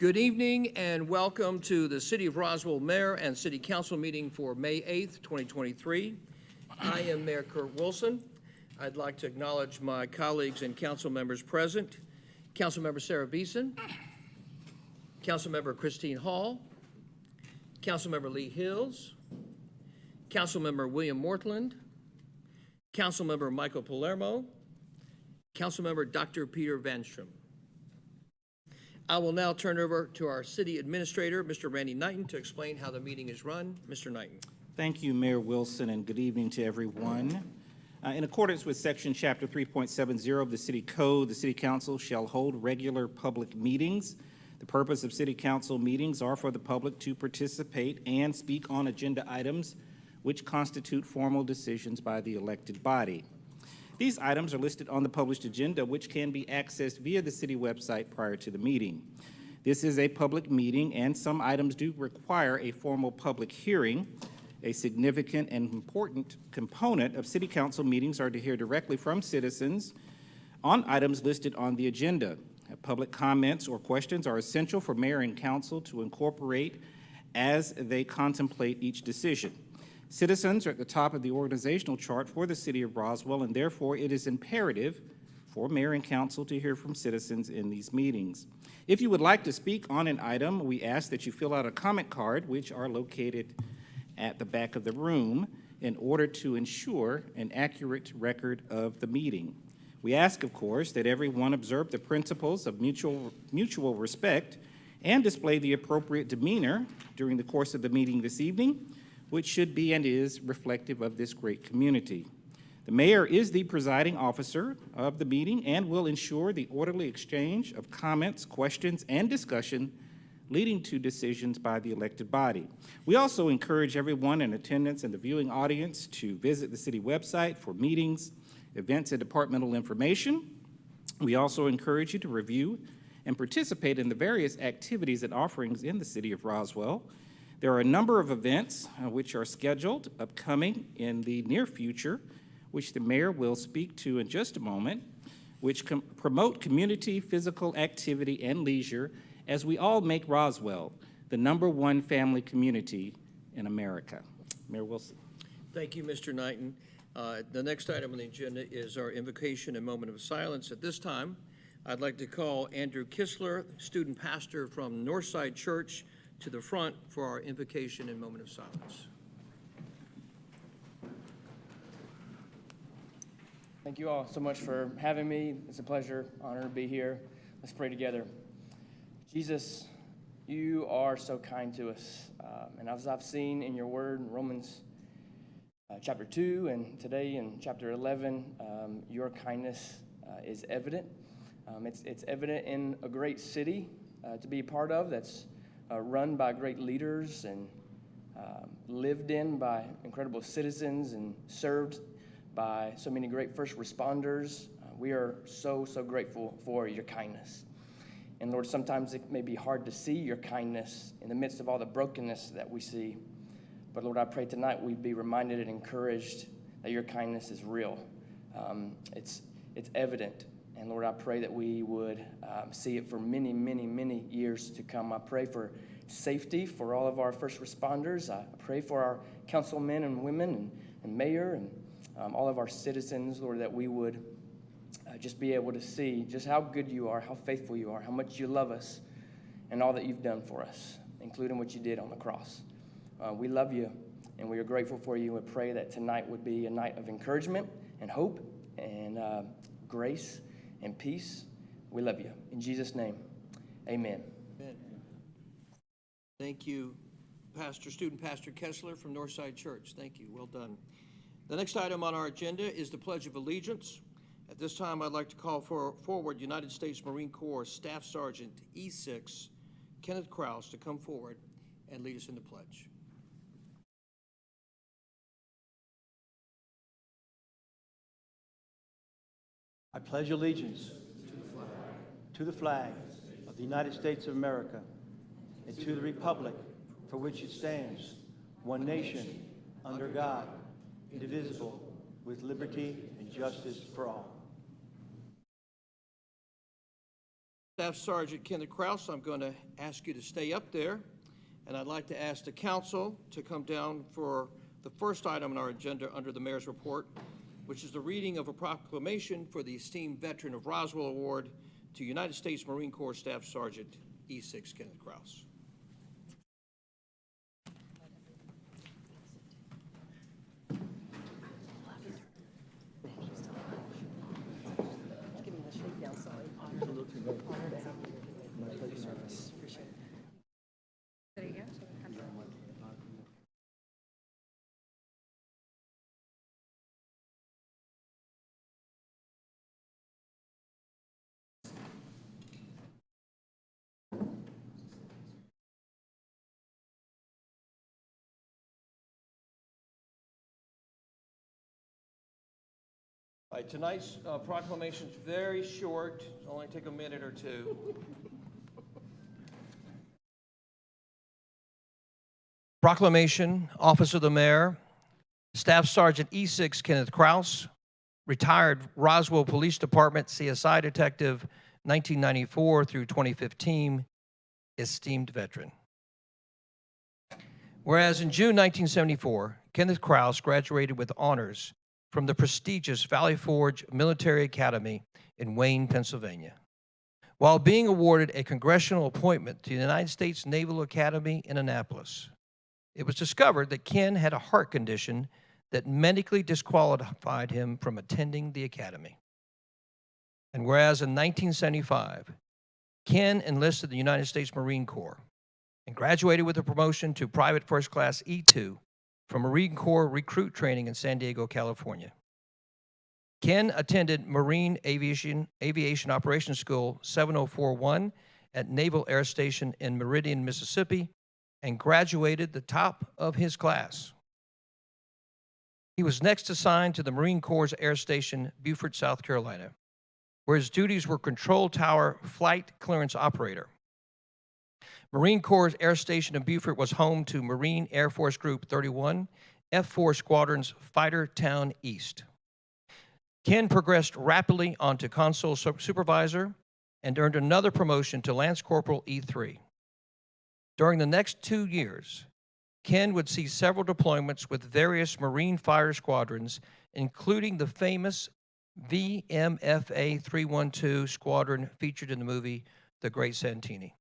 Good evening and welcome to the City of Roswell Mayor and City Council meeting for May 8th, 2023. I am Mayor Kurt Wilson. I'd like to acknowledge my colleagues and council members present. Councilmember Sarah Beeson, Councilmember Christine Hall, Councilmember Lee Hills, Councilmember William Mortland, Councilmember Michael Palermo, Councilmember Dr. Peter Vanstrom. I will now turn over to our City Administrator, Mr. Randy Knighton, to explain how the meeting is run. Mr. Knighton. Thank you, Mayor Wilson, and good evening to everyone. In accordance with Section Chapter 3.70 of the City Code, the City Council shall hold regular public meetings. The purpose of City Council meetings are for the public to participate and speak on agenda items which constitute formal decisions by the elected body. These items are listed on the published agenda, which can be accessed via the city website prior to the meeting. This is a public meeting, and some items do require a formal public hearing. A significant and important component of city council meetings are to hear directly from citizens on items listed on the agenda. Public comments or questions are essential for mayor and council to incorporate as they contemplate each decision. Citizens are at the top of the organizational chart for the City of Roswell, and therefore it is imperative for mayor and council to hear from citizens in these meetings. If you would like to speak on an item, we ask that you fill out a comment card, which are located at the back of the room, in order to ensure an accurate record of the meeting. We ask, of course, that everyone observe the principles of mutual respect and display the appropriate demeanor during the course of the meeting this evening, which should be and is reflective of this great community. The mayor is the presiding officer of the meeting and will ensure the orderly exchange of comments, questions, and discussion leading to decisions by the elected body. We also encourage everyone in attendance and the viewing audience to visit the city website for meetings, events, and departmental information. We also encourage you to review and participate in the various activities and offerings in the City of Roswell. There are a number of events which are scheduled upcoming in the near future, which the mayor will speak to in just a moment, which promote community, physical activity, and leisure as we all make Roswell the #1 family community in America. Mayor Wilson. Thank you, Mr. Knighton. The next item on the agenda is our invocation and moment of silence. At this time, I'd like to call Andrew Kistler, student pastor from Northside Church, to the front for our invocation and moment of silence. Thank you all so much for having me. It's a pleasure, honor to be here. Let's pray together. Jesus, you are so kind to us. And as I've seen in your word in Romans chapter 2 and today in chapter 11, your kindness is evident. It's evident in a great city to be a part of that's run by great leaders and lived in by incredible citizens and served by so many great first responders. We are so grateful for your kindness. And Lord, sometimes it may be hard to see your kindness in the midst of all the brokenness that we see. But Lord, I pray tonight we'd be reminded and encouraged that your kindness is real. It's evident. And Lord, I pray that we would see it for many years to come. I pray for safety for all of our first responders. I pray for our councilmen and women and mayor and all of our citizens, Lord, that we would just be able to see just how good you are, how faithful you are, how much you love us, and all that you've done for us, including what you did on the cross. We love you, and we are grateful for you. We pray that tonight would be a night of encouragement and hope and grace and peace. We love you. In Jesus' name, amen. Amen. Thank you, Student Pastor Kessler from Northside Church. Thank you. Well done. The next item on our agenda is the Pledge of Allegiance. At this time, I'd like to call forward United States Marine Corps Staff Sergeant E6 Kenneth Krause to come forward and lead us in the pledge. I pledge allegiance to the flag of the United States of America and to the republic for which it stands, one nation, under God, indivisible, with liberty and justice for all. Staff Sergeant Kenneth Kraus, I'm going to ask you to stay up there, and I'd like to ask the council to come down for the first item on our agenda under the mayor's report, which is the reading of a proclamation for the esteemed Veteran of Roswell Award to United States Marine Corps Staff Sergeant E6 Kenneth Kraus. Give me the shakedown sign. Honor to have my pleasure service. Appreciate it. There you go. So we come to- All right, tonight's proclamation is very short. It'll only take a minute or two. Proclamation, Office of the Mayor, Staff Sergeant E6 Kenneth Kraus, retired Roswell Police Department CSI detective 1994 through 2015, esteemed veteran. Whereas in June 1974, Kenneth Kraus graduated with honors from the prestigious Valley Forge Military Academy in Wayne, Pennsylvania. While being awarded a congressional appointment to the United States Naval Academy in Annapolis, it was discovered that Ken had a heart condition that medically disqualified him from attending the academy. And whereas in 1975, Ken enlisted the United States Marine Corps and graduated with a promotion to Private First Class E2 from Marine Corps recruit training in San Diego, California. Ken attended Marine Aviation Operations School 7041 at Naval Air Station in Meridian, Mississippi, and graduated the top of his class. He was next assigned to the Marine Corps Air Station, Beaufort, South Carolina, where his duties were Control Tower Flight Clearance Operator. Marine Corps Air Station in Beaufort was home to Marine Air Force Group 31, F-4 Squadron's Fighter Town East. Ken progressed rapidly onto Console Supervisor and earned another promotion to Lance Corporal E3. During the next 2 years, Ken would see several deployments with various Marine Fire Squadrons, including the famous VMFA 312 squadron featured in the movie The Great Santini.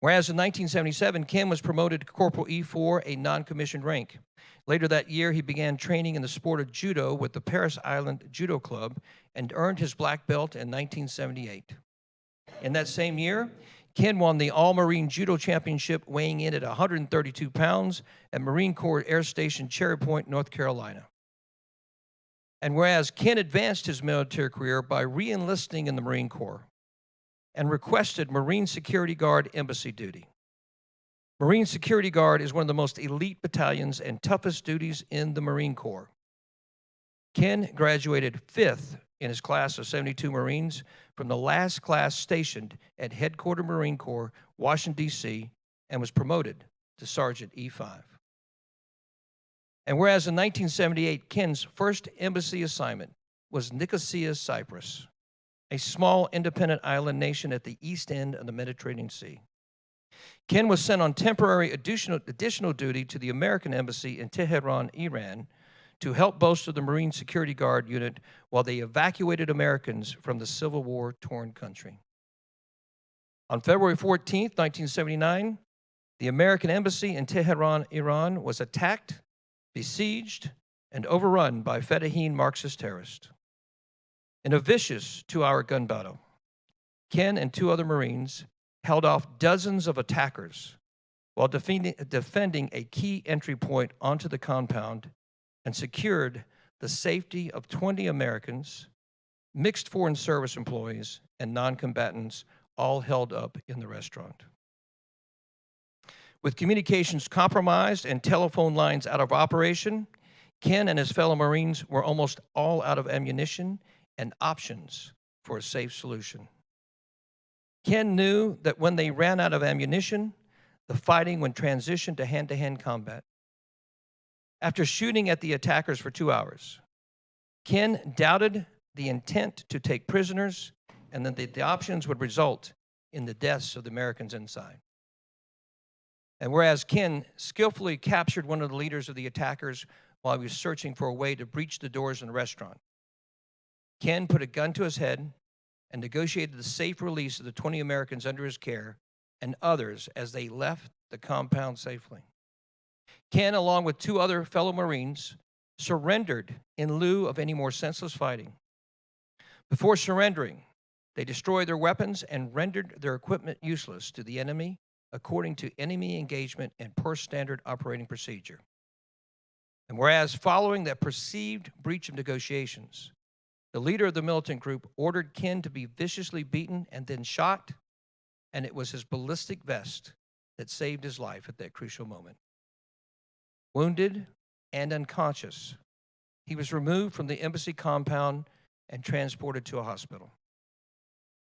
Whereas in 1977, Ken was promoted to Corporal E4, a non-commissioned rank. Later that year, he began training in the sport of judo with the Paris Island Judo Club and earned his black belt in 1978. In that same year, Ken won the All-Marine Judo Championship, weighing in at 132 pounds at Marine Corps Air Station Cherry Point, North Carolina. And whereas Ken advanced his military career by re-enlisting in the Marine Corps and requested Marine Security Guard embassy duty. Marine Security Guard is one of the most elite battalions and toughest duties in the Marine Corps. Ken graduated 5th in his class of 72 Marines from the last class stationed at Headquarters Marine Corps, Washington, D.C., and was promoted to Sergeant E5. And whereas in 1978, Ken's first embassy assignment was Nicosia, Cyprus, a small independent island nation at the east end of the Mediterranean Sea. Ken was sent on temporary additional duty to the American Embassy in Tehran, Iran, to help bolster the Marine Security Guard unit while they evacuated Americans from the Civil War-torn country. On February 14, 1979, the American Embassy in Tehran, Iran, was attacked, besieged, and overrun by Fedayeen Marxist terrorists. In a vicious 2-hour gun battle, Ken and 2 other Marines held off dozens of attackers while defending a key entry point onto the compound and secured the safety of 20 Americans, mixed foreign service employees, and non-combatants, all held up in the restaurant. With communications compromised and telephone lines out of operation, Ken and his fellow Marines were almost all out of ammunition and options for a safe solution. Ken knew that when they ran out of ammunition, the fighting would transition to hand-to-hand combat. After shooting at the attackers for 2 hours, Ken doubted the intent to take prisoners and that the options would result in the deaths of the Americans inside. And whereas Ken skillfully captured one of the leaders of the attackers while he was searching for a way to breach the doors in the restaurant, Ken put a gun to his head and negotiated the safe release of the 20 Americans under his care and others as they left the compound safely. Ken, along with 2 other fellow Marines, surrendered in lieu of any more senseless fighting. Before surrendering, they destroyed their weapons and rendered their equipment useless to the enemy according to enemy engagement and per standard operating procedure. And whereas following that perceived breach of negotiations, the leader of the militant group ordered Ken to be viciously beaten and then shot, and it was his ballistic vest that saved his life at that crucial moment. Wounded and unconscious, he was removed from the embassy compound and transported to a hospital.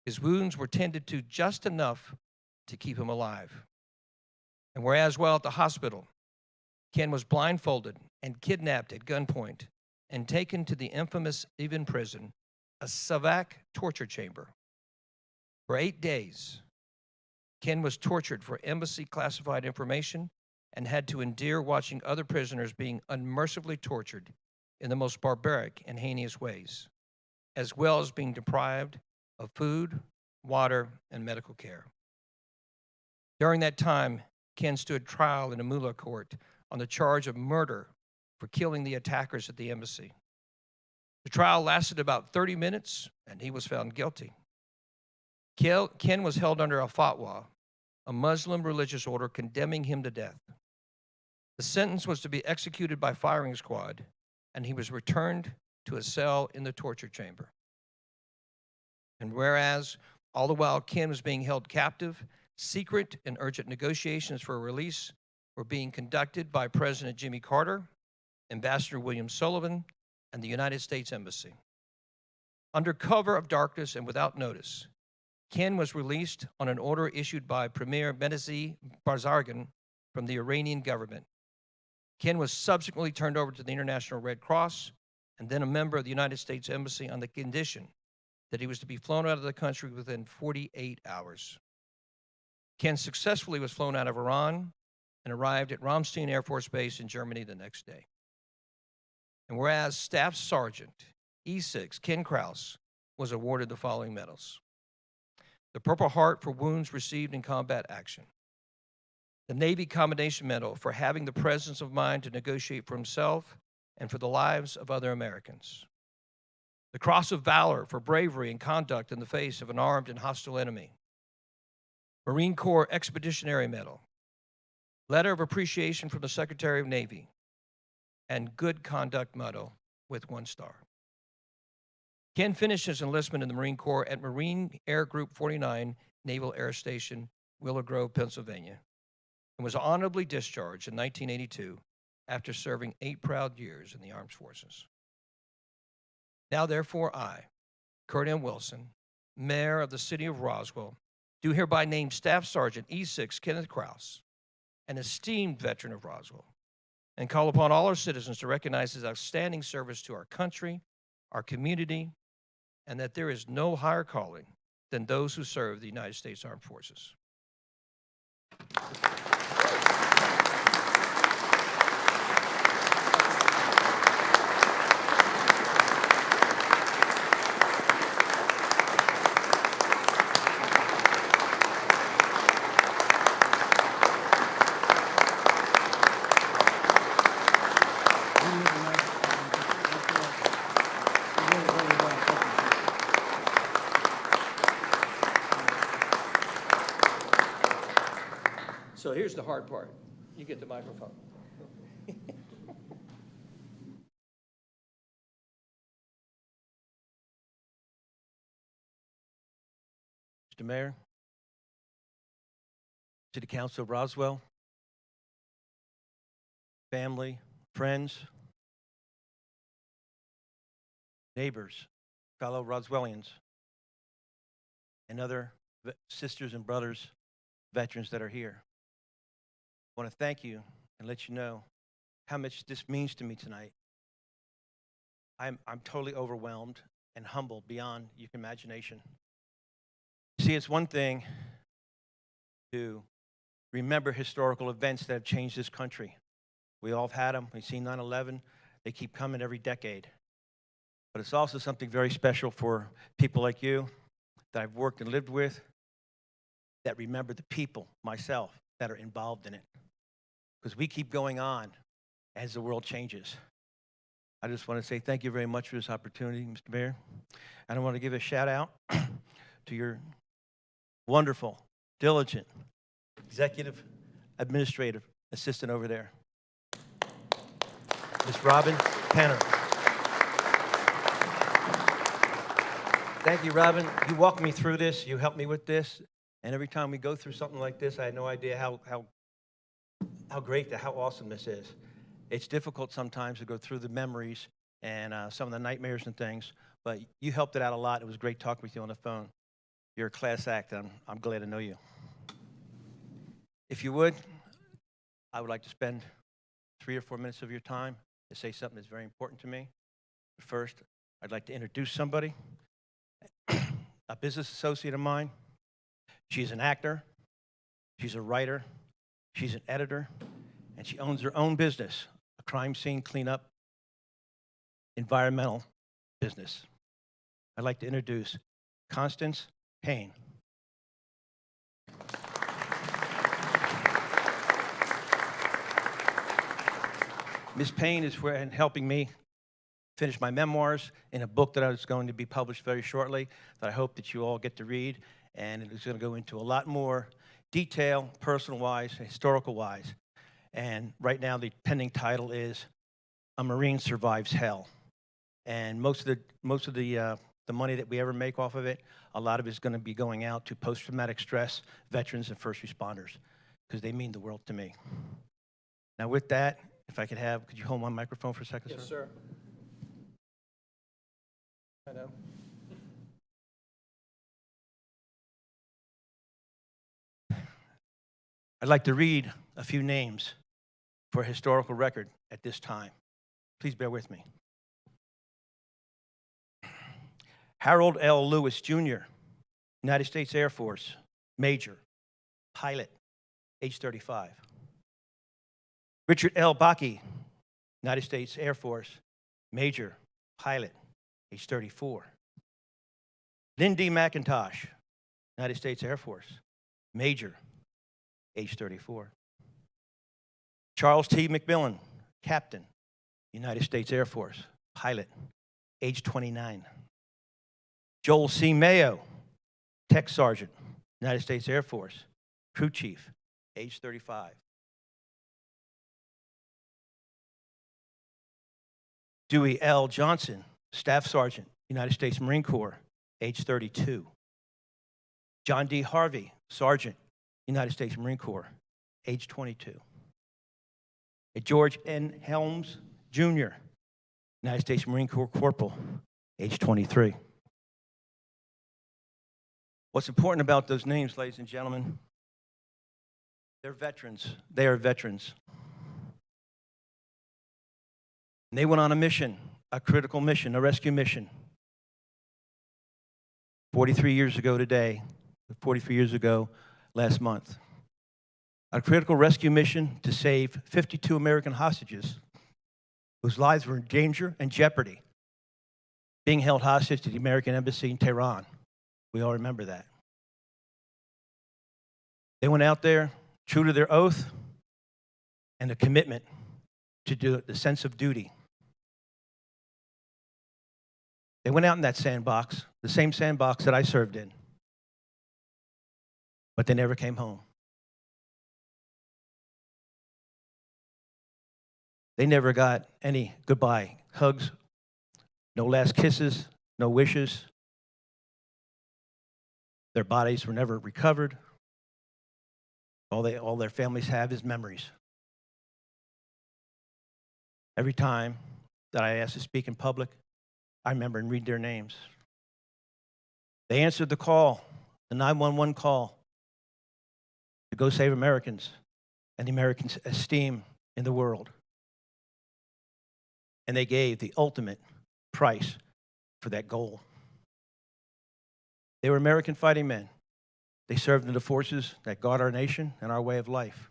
His wounds were tended to just enough to keep him alive. And whereas while at the hospital, Ken was blindfolded and kidnapped at gunpoint and taken to the infamous Evin prison, a Savak torture chamber. For 8 days, Ken was tortured for embassy classified information and had to endure watching other prisoners being unmercifully tortured in the most barbaric and heinous ways, as well as being deprived of food, water, and medical care. During that time, Ken stood trial in a mullah court on the charge of murder for killing the attackers at the embassy. The trial lasted about 30 minutes, and he was found guilty. Ken was held under a fatwa, a Muslim religious order condemning him to death. The sentence was to be executed by firing squad, and he was returned to a cell in the torture chamber. And whereas, all the while Ken was being held captive, secret and urgent negotiations for a release were being conducted by President Jimmy Carter, Ambassador William Sullivan, and the United States Embassy. Under cover of darkness and without notice, Ken was released on an order issued by Premier Mehdi Barzargan from the Iranian government. Ken was subsequently turned over to the International Red Cross and then a member of the United States Embassy on the condition that he was to be flown out of the country within 48 hours. Ken successfully was flown out of Iran and arrived at Ramstein Air Force Base in Germany the next day. And whereas Staff Sergeant E6 Ken Krause was awarded the following medals: the Purple Heart for wounds received in combat action, the Navy Commendation Medal for having the presence of mind to negotiate for himself and for the lives of other Americans, the Cross of Valor for bravery and conduct in the face of an armed and hostile enemy, Marine Corps Expeditionary Medal, Letter of Appreciation from the Secretary of Navy, and Good Conduct Medal with 1 star. Ken finished his enlistment in the Marine Corps at Marine Air Group 49, Naval Air Station, Willow Grove, Pennsylvania, and was honorably discharged in 1982 after serving 8 proud years in the armed forces. Now, therefore, I, Kurt M. Wilson, Mayor of the City of Roswell, do hereby name Staff Sergeant E6 Kenneth Krause, an esteemed veteran of Roswell, and call upon all our citizens to recognize his outstanding service to our country, our community, and that there is no higher calling than those who serve the United States Armed Forces. So here's the hard part. You get the microphone. Mr. Mayor, City Council of Roswell, family, friends, neighbors, fellow Roswellians, and other sisters and brothers, veterans that are here. I want to thank you and let you know how much this means to me tonight. I'm totally overwhelmed and humbled beyond your imagination. See, it's one thing to remember historical events that have changed this country. We all have had them. We've seen 9/11. They keep coming every decade. But it's also something very special for people like you that I've worked and lived with that remember the people, myself, that are involved in it. Because we keep going on as the world changes. I just want to say thank you very much for this opportunity, Mr. Mayor. And I want to give a shout out to your wonderful, diligent, executive administrative assistant over there, Ms. Robin Penner. Thank you, Robin. You walked me through this. You helped me with this. And every time we go through something like this, I had no idea how great, how awesome this is. It's difficult sometimes to go through the memories and some of the nightmares and things, but you helped it out a lot. It was great talking with you on the phone. You're a class act, and I'm glad to know you. If you would, I would like to spend 3 or 4 minutes of your time to say something that's very important to me. But first, I'd like to introduce somebody, a business associate of mine. She's an actor, she's a writer, she's an editor, and she owns her own business, a crime scene cleanup, environmental business. I'd like to introduce Constance Payne. Ms. Payne is helping me finish my memoirs in a book that is going to be published very shortly that I hope that you all get to read, and it is going to go into a lot more detail, personal-wise, historical-wise. And right now the pending title is A Marine Survives Hell. And most of the money that we ever make off of it, a lot of it is going to be going out to post-traumatic stress veterans and first responders because they mean the world to me. Now with that, if I could you hold my microphone for a second, sir? Yes, sir. I know. I'd like to read a few names for a historical record at this time. Please bear with me. Harold L. Lewis, Jr., United States Air Force, Major, pilot, age 35. Richard L. Bakke, United States Air Force, Major, pilot, age 34. Lynn D. McIntosh, United States Air Force, Major, age 34. Charles T. McMillan, Captain, United States Air Force, pilot, age 29. Joel C. Mayo, Tech Sergeant, United States Air Force, Crew Chief, age 35. Dewey L. Johnson, Staff Sergeant, United States Marine Corps, age 32. John D. Harvey, Sergeant, United States Marine Corps, age 22. George N. Helms, Jr., United States Marine Corps Corporal, age 23. What's important about those names, ladies and gentlemen, they're veterans. They are veterans. And they went on a mission, a critical mission, a rescue mission. 43 years ago today, 43 years ago last month. A critical rescue mission to save 52 American hostages whose lives were in danger and jeopardy, being held hostage to the American embassy in Tehran. We all remember that. They went out there true to their oath and the commitment to do it, the sense of duty. They went out in that sandbox, the same sandbox that I served in, but they never came home. They never got any goodbye hugs, no last kisses, no wishes. Their bodies were never recovered. All their families have is memories. Every time that I asked to speak in public, I remember and read their names. They answered the call, the 911 call, to go save Americans and the Americans' esteem in the world. And they gave the ultimate price for that goal. They were American fighting men. They served in the forces that guard our nation and our way of life.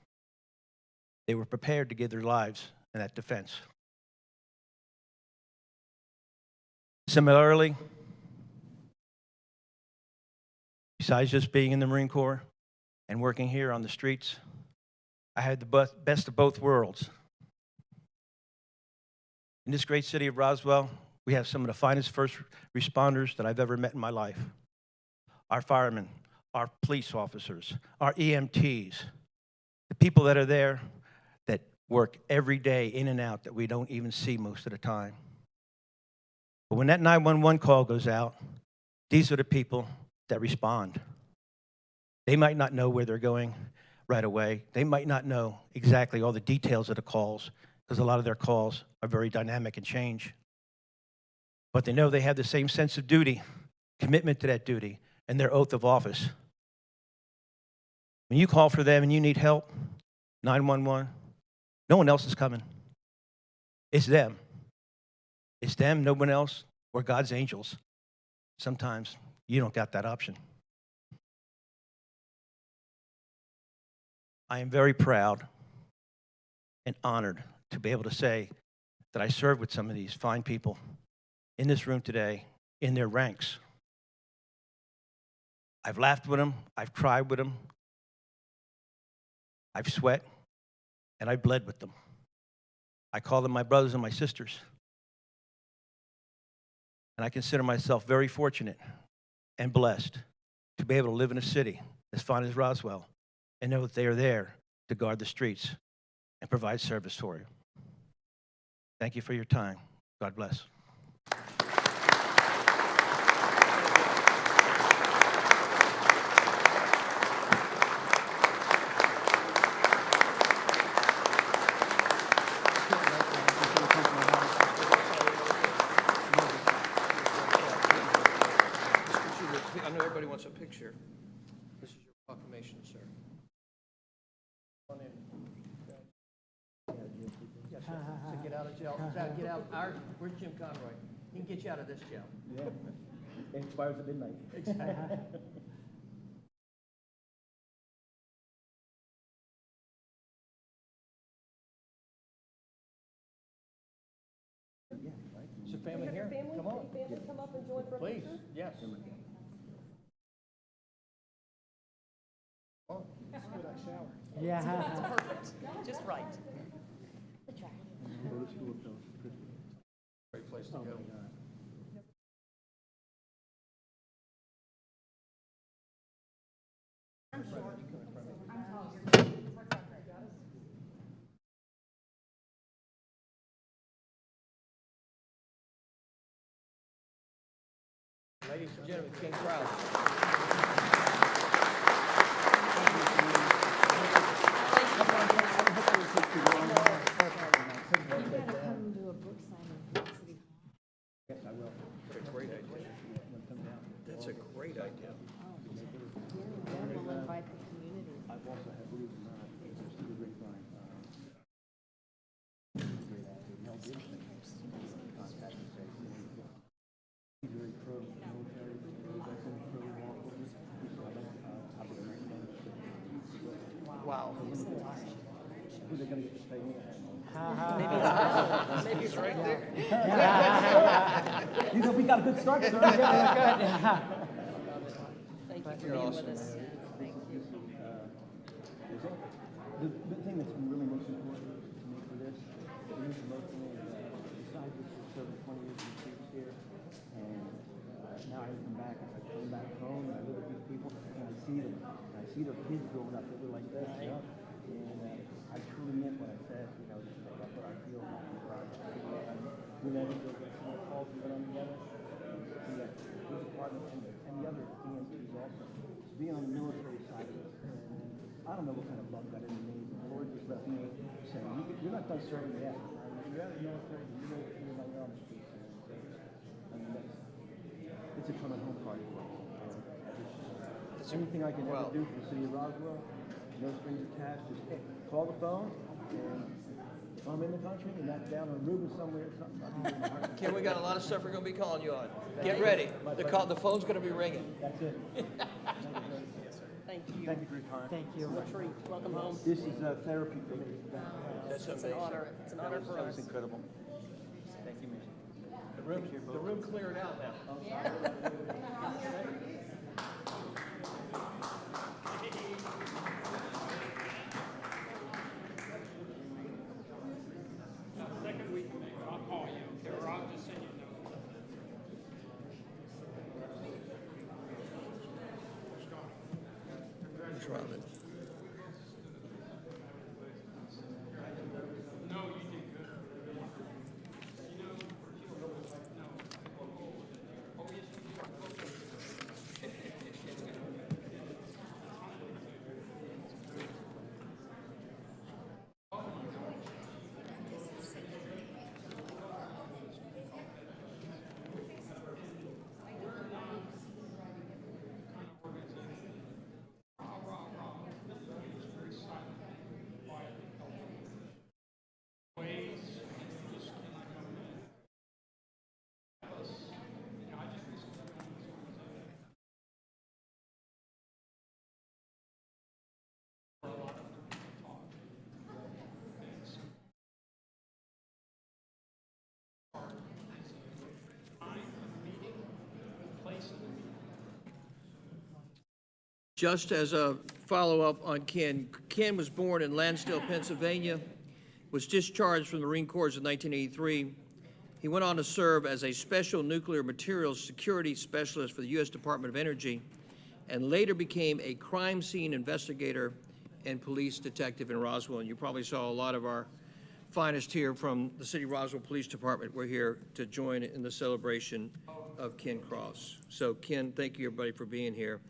They were prepared to give their lives in that defense. Similarly, besides just being in the Marine Corps and working here on the streets, I had the best of both worlds. In this great city of Roswell, we have some of the finest first responders that I've ever met in my life. Our firemen, our police officers, our EMTs, the people that are there that work every day in and out that we don't even see most of the time. But when that 911 call goes out, these are the people that respond. They might not know where they're going right away. They might not know exactly all the details of the calls, because a lot of their calls are very dynamic and change. But they know they have the same sense of duty, commitment to that duty, and their oath of office. When you call for them and you need help, 911, no one else is coming. It's them. It's them, no one else, or God's angels. Sometimes you don't got that option. I am very proud and honored to be able to say that I served with some of these fine people in this room today, in their ranks. I've laughed with them, I've cried with them, I've sweat, and I bled with them. I call them my brothers and my sisters. And I consider myself very fortunate and blessed to be able to live in a city as fine as Roswell and know that they are there to guard the streets and provide service for you. Thank you for your time. God bless. I know everybody wants a picture. This is your proclamation, sir. Yes, sir. So get out of jail. Get out. Where's Jim Conroy? He can get you out of this jail. Yeah, it expires at midnight. Exactly. Is your family here? Come on. Family come up and join for a Please, picture? yes. Just right. Great place to go. Ladies and gentlemen, King Crowd. What a great idea. That's a great idea. We'll invite the community. I've also had, believe it or not, it's through the grapevine. Great actor, Mel Gibson, contacted me, said, he's very pro military, veteran, pro law enforcement. I've been Wow. who they're going to get to pay me. Maybe it's right there. You know, we got a good start, sir. Thank you for being with us. Thank you. The thing that's really most important to me for this, the most emotional, is besides just serving 20 years in the streets here, and now I come back, I come back home, and I live with these people, and I see them, and I see their kids growing up that look like this, you know, and I truly meant what I said, you know, that's what I feel. We never go get some calls we put on together. See that police department and the other EMTs also. To be on the military side of it, I don't know what kind of love got into me. The Lord just left me saying, you're not done serving yet. You're out of the military, you're going to feel like you're on the streets. I mean, it's a coming home party for us. Anything I can ever do for the city of Roswell, no strings attached, just call the phone, and if I'm in the country and that's down on Reuben somewhere, something, I'll be in the heart. Ken, we got a lot of stuff we're going to be calling you on. Get ready. The phone's going to be ringing. That's it. Thank Thank you. Thank you for your time. Thank you. What a treat. Welcome home. This is therapy for me. That's It's an honor. It's an honor for That us. was incredible. Thank you, man. The room cleared out now. Thanks, Robin. Just as a follow-up on Ken, Ken was born in Lansdale, Pennsylvania, was discharged from the Marine Corps in 1983. He went on to serve as a special nuclear materials security specialist for the U.S. Department of Energy, and later became a crime scene investigator and police detective in Roswell. And you probably saw a lot of our finest here from the City of Roswell Police Department. We're here to join in the celebration of Ken Cross. So Ken, thank you everybody for being here.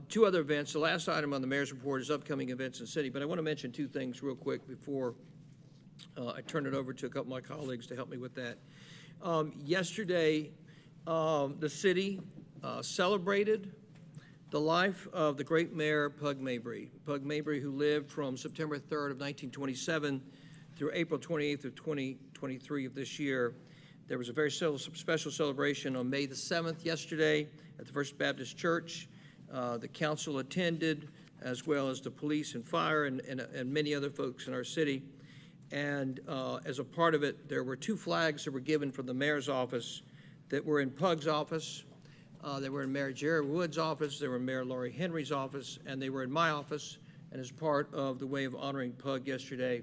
Two other events. The last item on the mayor's report is upcoming events in the city, but I want to mention two things real quick before I turn it over to a couple of my colleagues to help me with that. Yesterday, the city celebrated the life of the great mayor, Pug Mabry. Pug Mabry, who lived from September 3rd of 1927 through April 28th of 2023 of this year. There was a very special celebration on May the 7th yesterday at the First Baptist Church. The council attended, as well as the police and fire and many other folks in our city. And as a part of it, there were two flags that were given from the mayor's office that were in Pug's office. They were in Mayor Jerry Wood's office, they were in Mayor Laurie Henry's office, and they were in my office. And as part of the way of honoring Pug yesterday,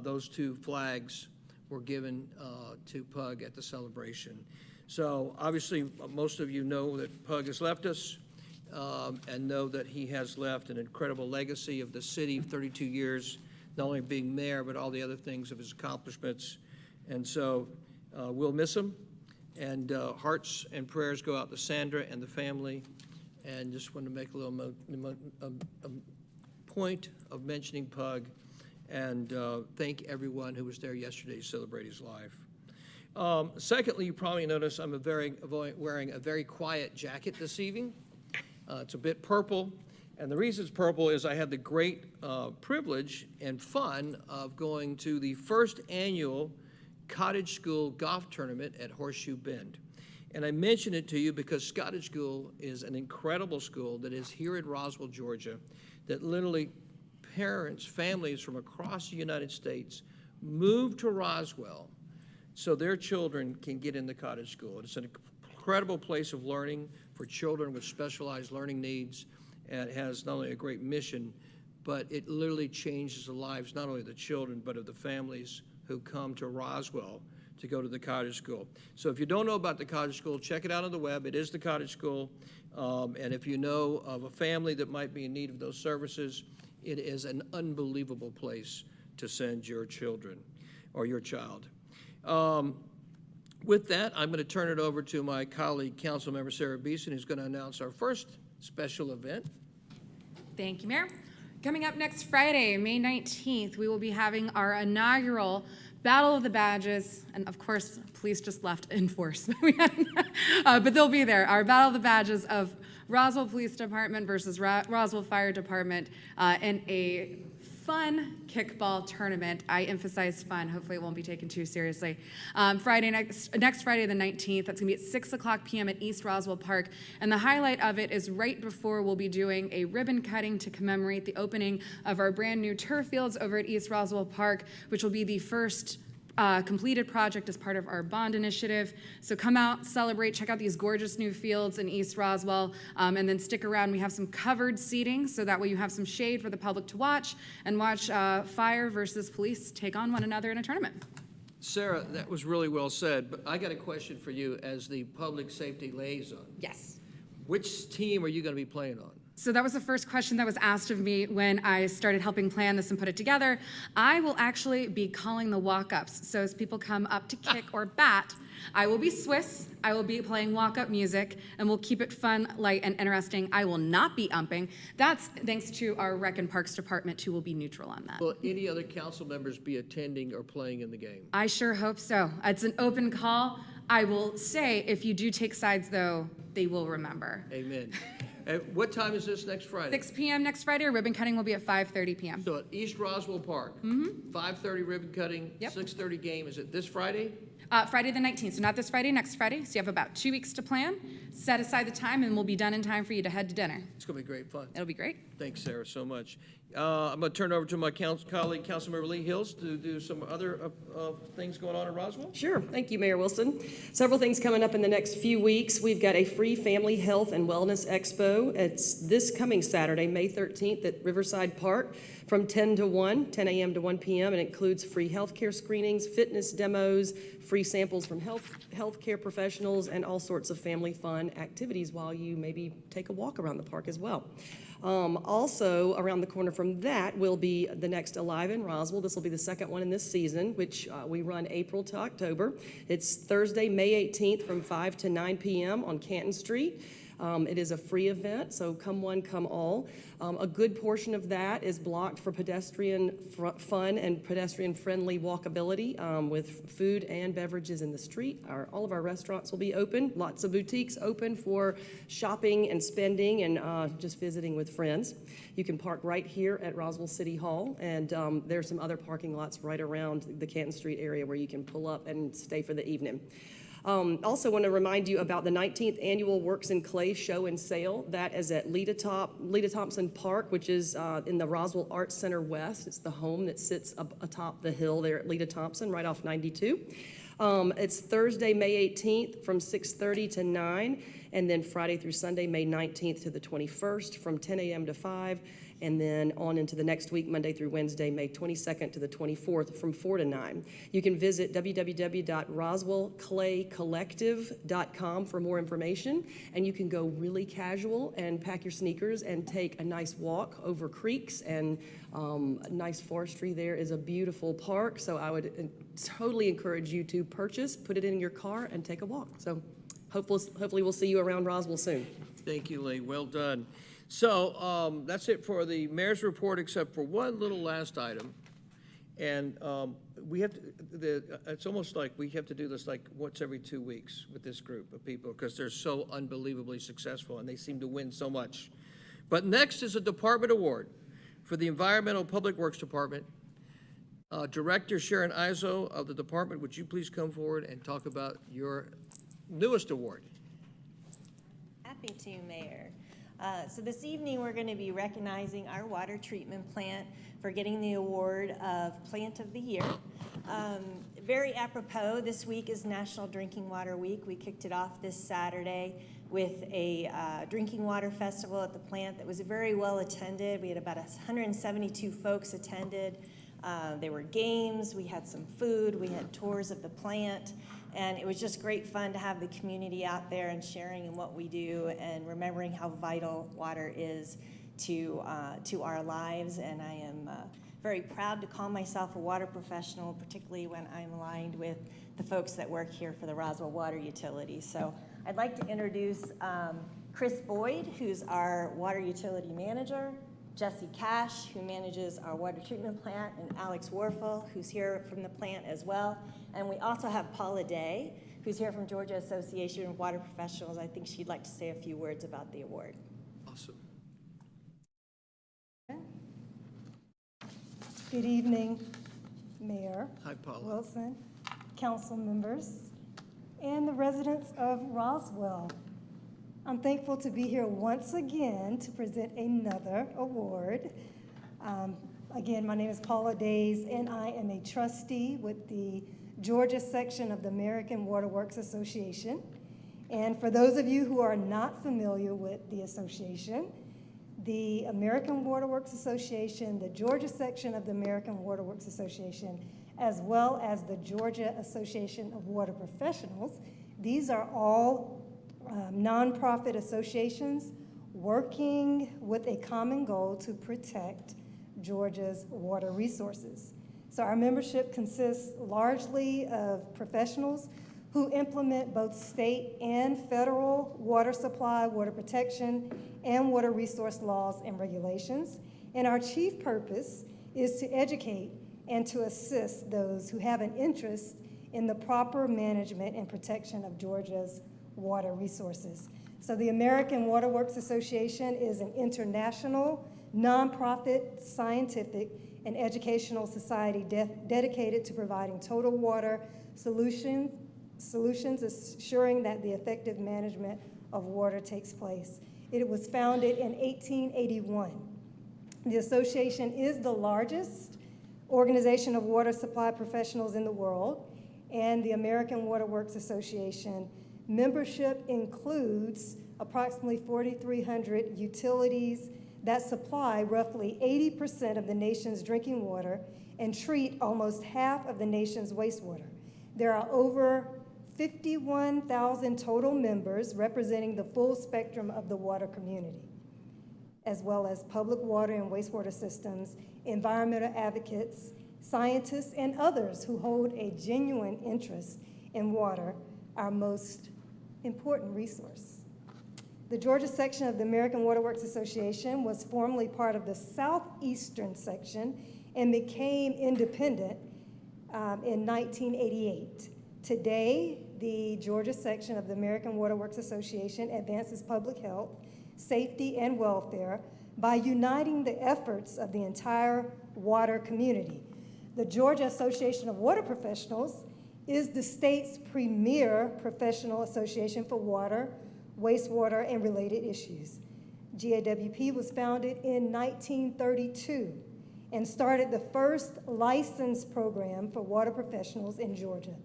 those two flags were given to Pug at the celebration. So obviously, most of you know that Pug has left us. And know that he has left an incredible legacy of the city, 32 years, not only being mayor, but all the other things of his accomplishments. And so we'll miss him. And hearts and prayers go out to Sandra and the family. And just want to make a little point of mentioning Pug and thank everyone who was there yesterday to celebrate his life. Secondly, you probably noticed I'm wearing a very quiet jacket this evening. It's a bit purple, and the reason it's purple is I had the great privilege and fun of going to the first annual Cottage School golf tournament at Horseshoe Bend. And I mention it to you because Cottage School is an incredible school that is here in Roswell, Georgia, that literally parents, families from across the United States move to Roswell so their children can get into Cottage School. It's an incredible place of learning for children with specialized learning needs, and it has not only a great mission, but it literally changes the lives not only of the children, but of the families who come to Roswell to go to the Cottage School. So if you don't know about the Cottage School, check it out on the web. It is the Cottage School, and if you know of a family that might be in need of those services, it is an unbelievable place to send your children or your child. With that, I'm going to turn it over to my colleague, Councilmember Sarah Beeson, who's going to announce our first special event. Thank you, Mayor. Coming up next Friday, May 19th, we will be having our inaugural Battle of the Badges, and of course, police just left in force, but they'll be there. Our Battle of the Badges of Roswell Police Department versus Roswell Fire Department in a fun kickball tournament. I emphasize fun. Hopefully it won't be taken too seriously. Next Friday the 19th. That's going to be at 6:00 p.m. at East Roswell Park. And the highlight of it is right before we'll be doing a ribbon cutting to commemorate the opening of our brand new turf fields over at East Roswell Park, which will be the first completed project as part of our bond initiative. So come out, celebrate, check out these gorgeous new fields in East Roswell, and then stick around. We have some covered seating, so that way you have some shade for the public to watch and watch fire versus police take on one another in a tournament. Sarah, that was really well said, but I got a question for you as the public safety liaison. Yes. Which team are you going to be playing on? So that was the first question that was asked of me when I started helping plan this and put it together. I will actually be calling the walk-ups. So as people come up to kick or bat, I will be Swiss, I will be playing walk-up music, and we'll keep it fun, light, and interesting. I will not be umping. That's thanks to our Rec and Parks Department, who will be neutral on that. Will any other council members be attending or playing in the game? I sure hope so. It's an open call. I will say, if you do take sides, though, they will remember. Amen. What time is this next Friday? 6 p.m. next Friday. Ribbon cutting will be at 5:30 p.m. So at East Roswell Park, 5:30 ribbon cutting, Yep. 6:30 game. Is it this Friday? Friday the 19th, so not this Friday, next Friday. So you have about 2 weeks to plan. Set aside the time, and we'll be done in time for you to head to dinner. It's going to be great fun. It'll be great. Thanks, Sarah, so much. I'm going to turn it over to my colleague, Councilmember Lee Hills, to do some other things going on in Roswell. Sure. Thank you, Mayor Wilson. Several things coming up in the next few weeks. We've got a free family health and wellness expo. It's this coming Saturday, May 13th at Riverside Park from 10 a.m. to 1 p.m. It includes free healthcare screenings, fitness demos, free samples from healthcare professionals, and all sorts of family fun activities while you maybe take a walk around the park as well. Also, around the corner from that will be the next Alive in Roswell. This will be the second one in this season, which we run April to October. It's Thursday, May 18th from 5 to 9 p.m. on Canton Street. It is a free event, so come one, come all. A good portion of that is blocked for pedestrian fun and pedestrian-friendly walkability with food and beverages in the street. All of our restaurants will be open, lots of boutiques open for shopping and spending and just visiting with friends. You can park right here at Roswell City Hall, and there's some other parking lots right around the Canton Street area where you can pull up and stay for the evening. Also want to remind you about the 19th Annual Works in Clay Show and Sale. That is at Lita Thompson Park, which is in the Roswell Arts Center West. It's the home that sits up atop the hill there at Lita Thompson, right off 92. It's Thursday, May 18th from 6:30 to 9, and then Friday through Sunday, May 19th to the 21st from 10 a.m. to 5. And then on into the next week, Monday through Wednesday, May 22nd to the 24th from 4 to 9. You can visit www.roswellclaycollective.com for more information, and you can go really casual and pack your sneakers and take a nice walk over creeks and nice forestry. There is a beautiful park, so I would totally encourage you to purchase, put it in your car, and take a walk. So hopefully we'll see you around Roswell soon. Thank you, Lee. Well done. So that's it for the mayor's report, except for one little last item. And we have to, it's almost like we have to do this like once every 2 weeks with this group of people because they're so unbelievably successful and they seem to win so much. But next is a department award for the Environmental Public Works Department. Director Sharon Izo of the department, would you please come forward and talk about your newest award? Happy to, Mayor. So this evening, we're going to be recognizing our water treatment plant for getting the award of Plant of the Year. Very apropos, this week is National Drinking Water Week. We kicked it off this Saturday with a drinking water festival at the plant that was very well attended. We had about 172 folks attended. There were games, we had some food, we had tours of the plant, and it was just great fun to have the community out there and sharing in what we do and remembering how vital water is to our lives. And I am very proud to call myself a water professional, particularly when I'm aligned with the folks that work here for the Roswell Water Utility. So I'd like to introduce Chris Boyd, who's our water utility manager, Jesse Cash, who manages our water treatment plant, and Alex Warfel, who's here from the plant as well. And we also have Paula Day, who's here from Georgia Association of Water Professionals. I think she'd like to say a few words about the award. Awesome. Good evening, Mayor Hi, Paula. Wilson, council members, and the residents of Roswell. I'm thankful to be here once again to present another award. Again, my name is Paula Days, and I am a trustee with the Georgia section of the American Waterworks Association. And for those of you who are not familiar with the association, the American Waterworks Association, the Georgia section of the American Waterworks Association, as well as the Georgia Association of Water Professionals, these are all nonprofit associations working with a common goal to protect Georgia's water resources. So our membership consists largely of professionals who implement both state and federal water supply, water protection, and water resource laws and regulations. And our chief purpose is to educate and to assist those who have an interest in the proper management and protection of Georgia's water resources. So the American Waterworks Association is an international, nonprofit, scientific, and educational society dedicated to providing total water solutions, assuring that the effective management of water takes place. It was founded in 1881. The association is the largest organization of water supply professionals in the world, and the American Waterworks Association membership includes approximately 4,300 utilities that supply roughly 80% of the nation's drinking water and treat almost half of the nation's wastewater. There are over 51,000 total members representing the full spectrum of the water community, as well as public water and wastewater systems, environmental advocates, scientists, and others who hold a genuine interest in water, our most important resource. The Georgia section of the American Waterworks Association was formerly part of the southeastern section and became independent in 1988. Today, the Georgia section of the American Waterworks Association advances public health, safety, and welfare by uniting the efforts of the entire water community. The Georgia Association of Water Professionals is the state's premier professional association for water, wastewater, and related issues. GAWP was founded in 1932 and started the first license program for water professionals in Georgia.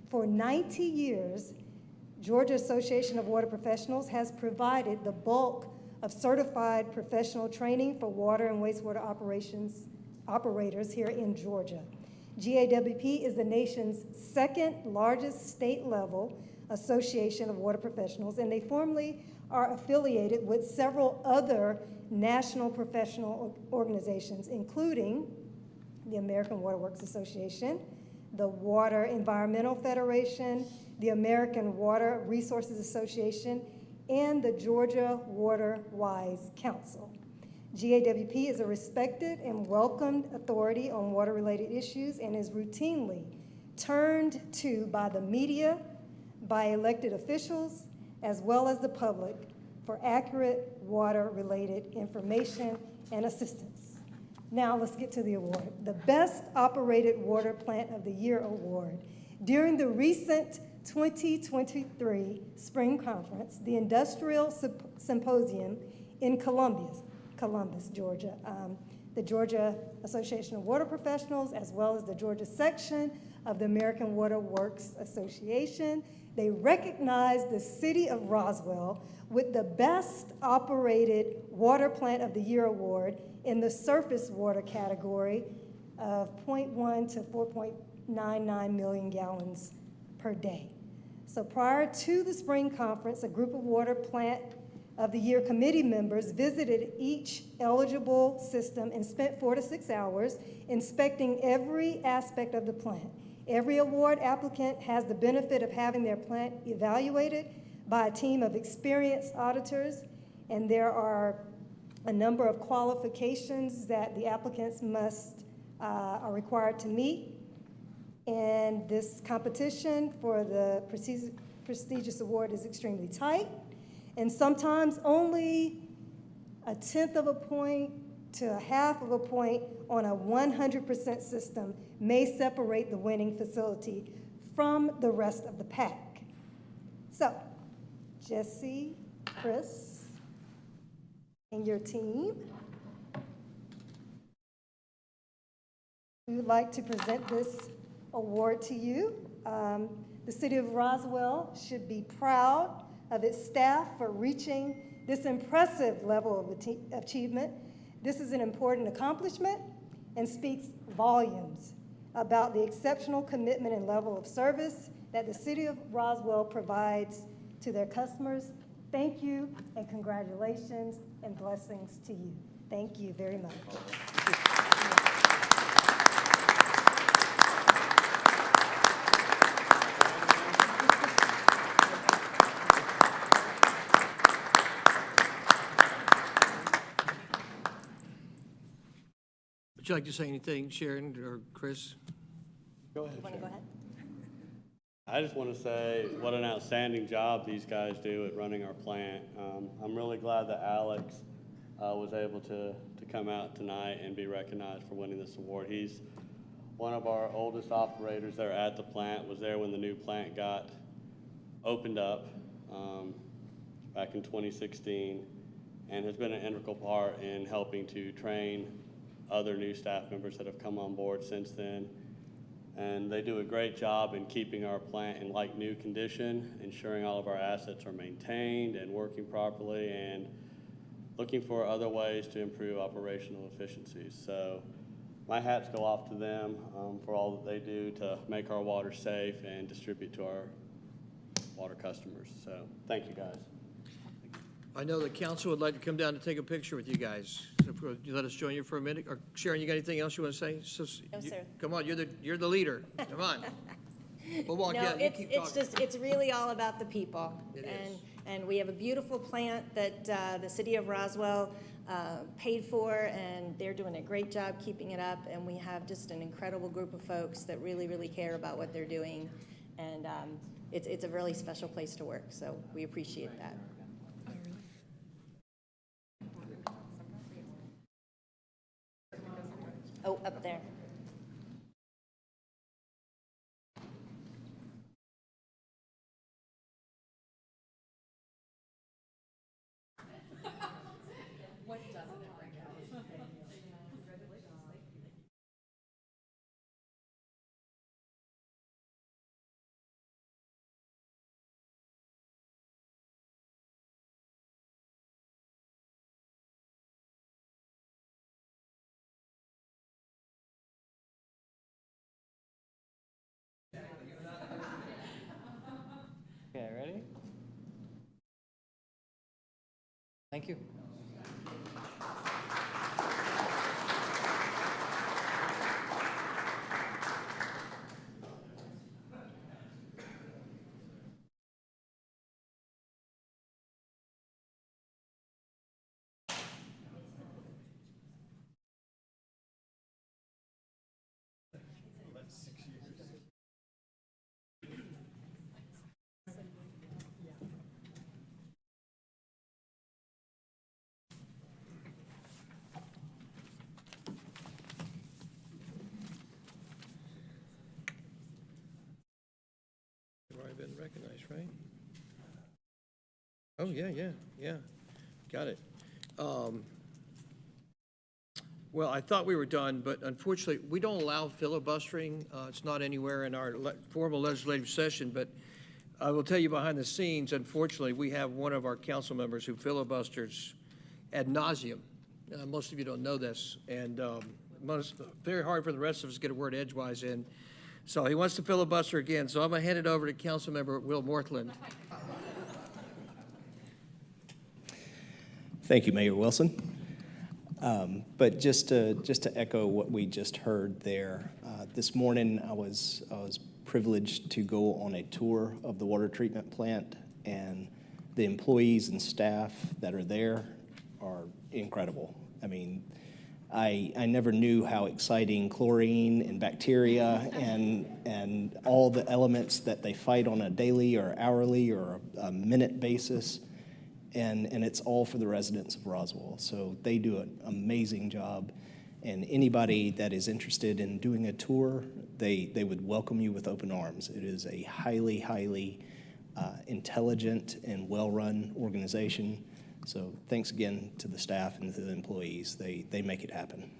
For 90 years, Georgia Association of Water Professionals has provided the bulk of certified professional training for water and wastewater operators here in Georgia. GAWP is the nation's second largest state-level association of water professionals, and they formally are affiliated with several other national professional organizations, including the American Waterworks Association, the Water Environmental Federation, the American Water Resources Association, and the Georgia Water Wise Council. GAWP is a respected and welcomed authority on water-related issues and is routinely turned to by the media, by elected officials, as well as the public for accurate water-related information and assistance. Now let's get to the award. The Best Operated Water Plant of the Year award. During the recent 2023 Spring Conference, the Industrial Symposium in Columbus, Georgia, the Georgia Association of Water Professionals, as well as the Georgia section of the American Water Works Association, they recognized the city of Roswell with the Best Operated Water Plant of the Year award in the surface water category of 0.1 to 4.99 million gallons per day. So prior to the spring conference, a group of Water Plant of the Year committee members visited each eligible system and spent 4 to 6 hours inspecting every aspect of the plant. Every award applicant has the benefit of having their plant evaluated by a team of experienced auditors, and there are a number of qualifications that the applicants are required to meet. And this competition for the prestigious award is extremely tight, and sometimes only a tenth of a point to a half of a point on a 100% system may separate the winning facility from the rest of the pack. So, Jesse, Chris, and your team, we would like to present this award to you. The City of Roswell should be proud of its staff for reaching this impressive level of achievement. This is an important accomplishment and speaks volumes about the exceptional commitment and level of service that the City of Roswell provides to their customers. Thank you and congratulations and blessings to you. Thank you very much. Would you like to say anything, Sharon or Chris? Go ahead, You want to go ahead? I just want to say what an outstanding job these guys do at running our plant. I'm really glad that Alex was able to come out tonight and be recognized for winning this award. He's one of our oldest operators there at the plant, was there when the new plant got opened up back in 2016, and has been an integral part in helping to train other new staff members that have come on board since then. And they do a great job in keeping our plant in like new condition, ensuring all of our assets are maintained and working properly, and looking for other ways to improve operational efficiencies. So my hats go off to them for all that they do to make our water safe and distribute to our water customers. So thank you, guys. I know the council would like to come down and take a picture with you guys. So if you let us join you for a minute. Or Sharon, you got anything else you want to say? No, sir. Come on, you're the leader. Come on. We'll walk No, out. You keep it's talking. it's really all about the people. It and is. And we have a beautiful plant that the City of Roswell paid for, and they're doing a great job keeping it up. And we have just an incredible group of folks that really, really care about what they're doing. And it's a really special place to work, so we appreciate that. Oh, up there. Okay, ready? Thank you. You've already been recognized, right? Oh, yeah. Got it. Well, I thought we were done, but unfortunately, we don't allow filibustering. It's not anywhere in our formal legislative session, but I will tell you behind the scenes, unfortunately, we have one of our council members who filibusters ad nauseum. Most of you don't know this, and very hard for the rest of us to get a word edgewise in. So he wants to filibuster again, so I'm going to hand it over to Councilmember Will Morthland. Thank you, Mayor Wilson. But just to echo what we just heard there, this morning I was privileged to go on a tour of the water treatment plant, and the employees and staff that are there are incredible. I mean, I never knew how exciting chlorine and bacteria and all the elements that they fight on a daily or hourly or a minute basis. and it's all for the residents of Roswell. So they do an amazing job. And anybody that is interested in doing a tour, they would welcome you with open arms. It is a highly, highly intelligent and well-run organization. So thanks again to the staff and to the employees. They make it happen.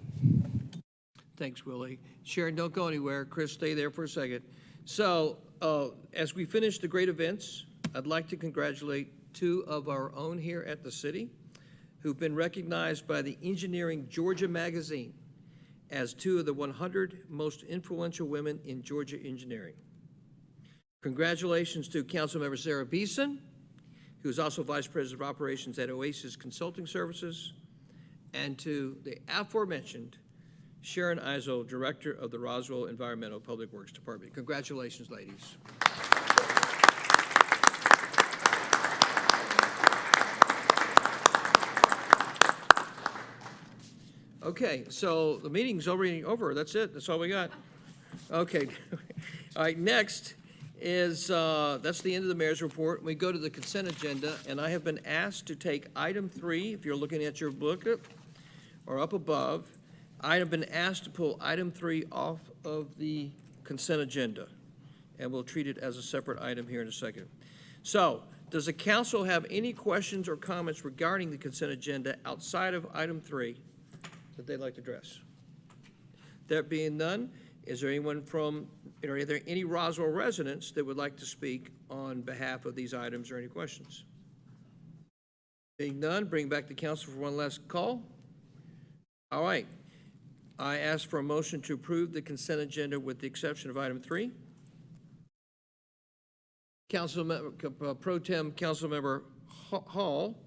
Thanks, Willie. Sharon, don't go anywhere. Chris, stay there for a second. So as we finish the great events, I'd like to congratulate two of our own here at the city who've been recognized by the Engineering Georgia magazine as two of the 100 most influential women in Georgia engineering. Congratulations to Councilmember Sarah Beeson, who is also Vice President of Operations at Oasis Consulting Services, and to the aforementioned Sharon Eisel, Director of the Roswell Environmental Public Works Department. Congratulations, ladies. Okay, so the meeting's already over. That's it. That's all we got. Okay. All right, next is, that's the end of the mayor's report. We go to the consent agenda, and I have been asked to take item 3, if you're looking at your booklet or up above, I have been asked to pull item 3 off of the consent agenda, and we'll treat it as a separate item here in a second. So, does the council have any questions or comments regarding the consent agenda outside of item 3 that they'd like to address? There being none, is there anyone from, are there any Roswell residents that would like to speak on behalf of these items or any questions? Being none, bring back the council for one last call. All right. I ask for a motion to approve the consent agenda with the exception of item 3. Pro Tem Councilmember Hall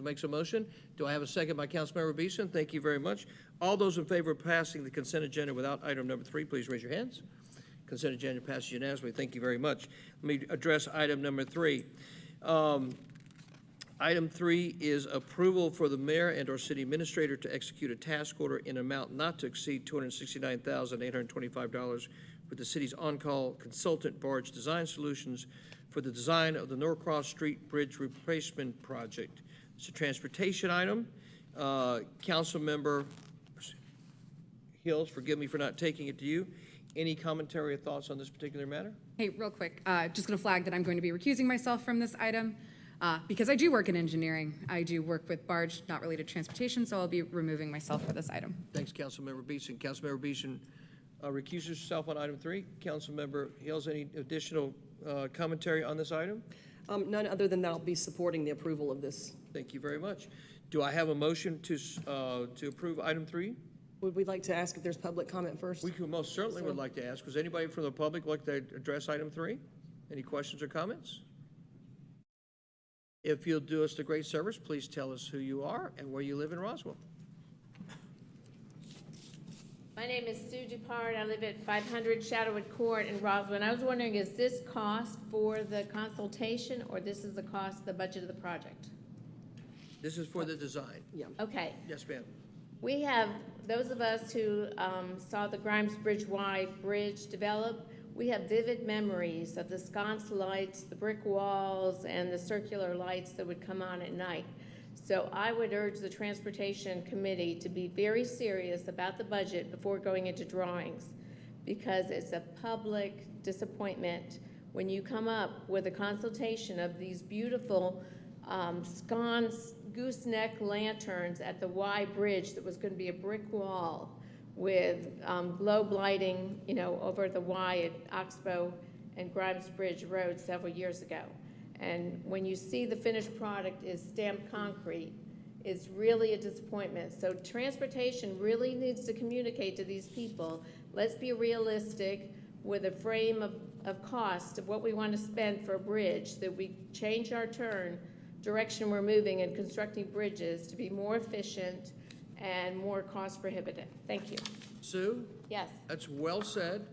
makes a motion. Do I have a second by Councilmember Beeson? Thank you very much. All those in favor of passing the consent agenda without item number 3, please raise your hands. Consent agenda passes unanimously. Thank you very much. Let me address item number 3. Item 3 is approval for the mayor and/or city administrator to execute a task order in an amount not to exceed $269,825 with the city's on-call consultant Barge Design Solutions for the design of the Norcross Street Bridge Replacement Project. It's a transportation item. Councilmember Hills, forgive me for not taking it to you. Any commentary or thoughts on this particular matter? Hey, real quick, just going to flag that I'm going to be recusing myself from this item because I do work in engineering. I do work with barge, not related to transportation, so I'll be removing myself for this item. Thanks, Councilmember Beeson. Councilmember Beeson recuses herself on item 3. Councilmember Hills, any additional commentary on this item? None other than that I'll be supporting the approval of this. Thank you very much. Do I have a motion to approve item 3? Would we like to ask if there's public comment first? We could most certainly would like to ask. Was anybody from the public like to address item 3? Any questions or comments? If you'll do us the great service, please tell us who you are and where you live in Roswell. My name is Sue Dupart. I live at 500 Shadowwood Court in Roswell. And I was wondering, is this cost for the consultation, or this is the cost, the budget of the project? This is for the design. Yeah. Okay. Yes, ma'am. We have, those of us who saw the Grimes Bridge Y Bridge develop, we have vivid memories of the sconce lights, the brick walls, and the circular lights that would come on at night. So I would urge the Transportation Committee to be very serious about the budget before going into drawings, because it's a public disappointment when you come up with a consultation of these beautiful sconce gooseneck lanterns at the Y Bridge that was going to be a brick wall with globe lighting, you know, over the Y at Oxbow and Grimes Bridge Road several years ago. And when you see the finished product is stamped concrete, it's really a disappointment. So transportation really needs to communicate to these people, let's be realistic with a frame of cost of what we want to spend for a bridge, that we change our direction we're moving in constructing bridges to be more efficient and more cost prohibitive. Thank you. Sue? Yes. That's well said.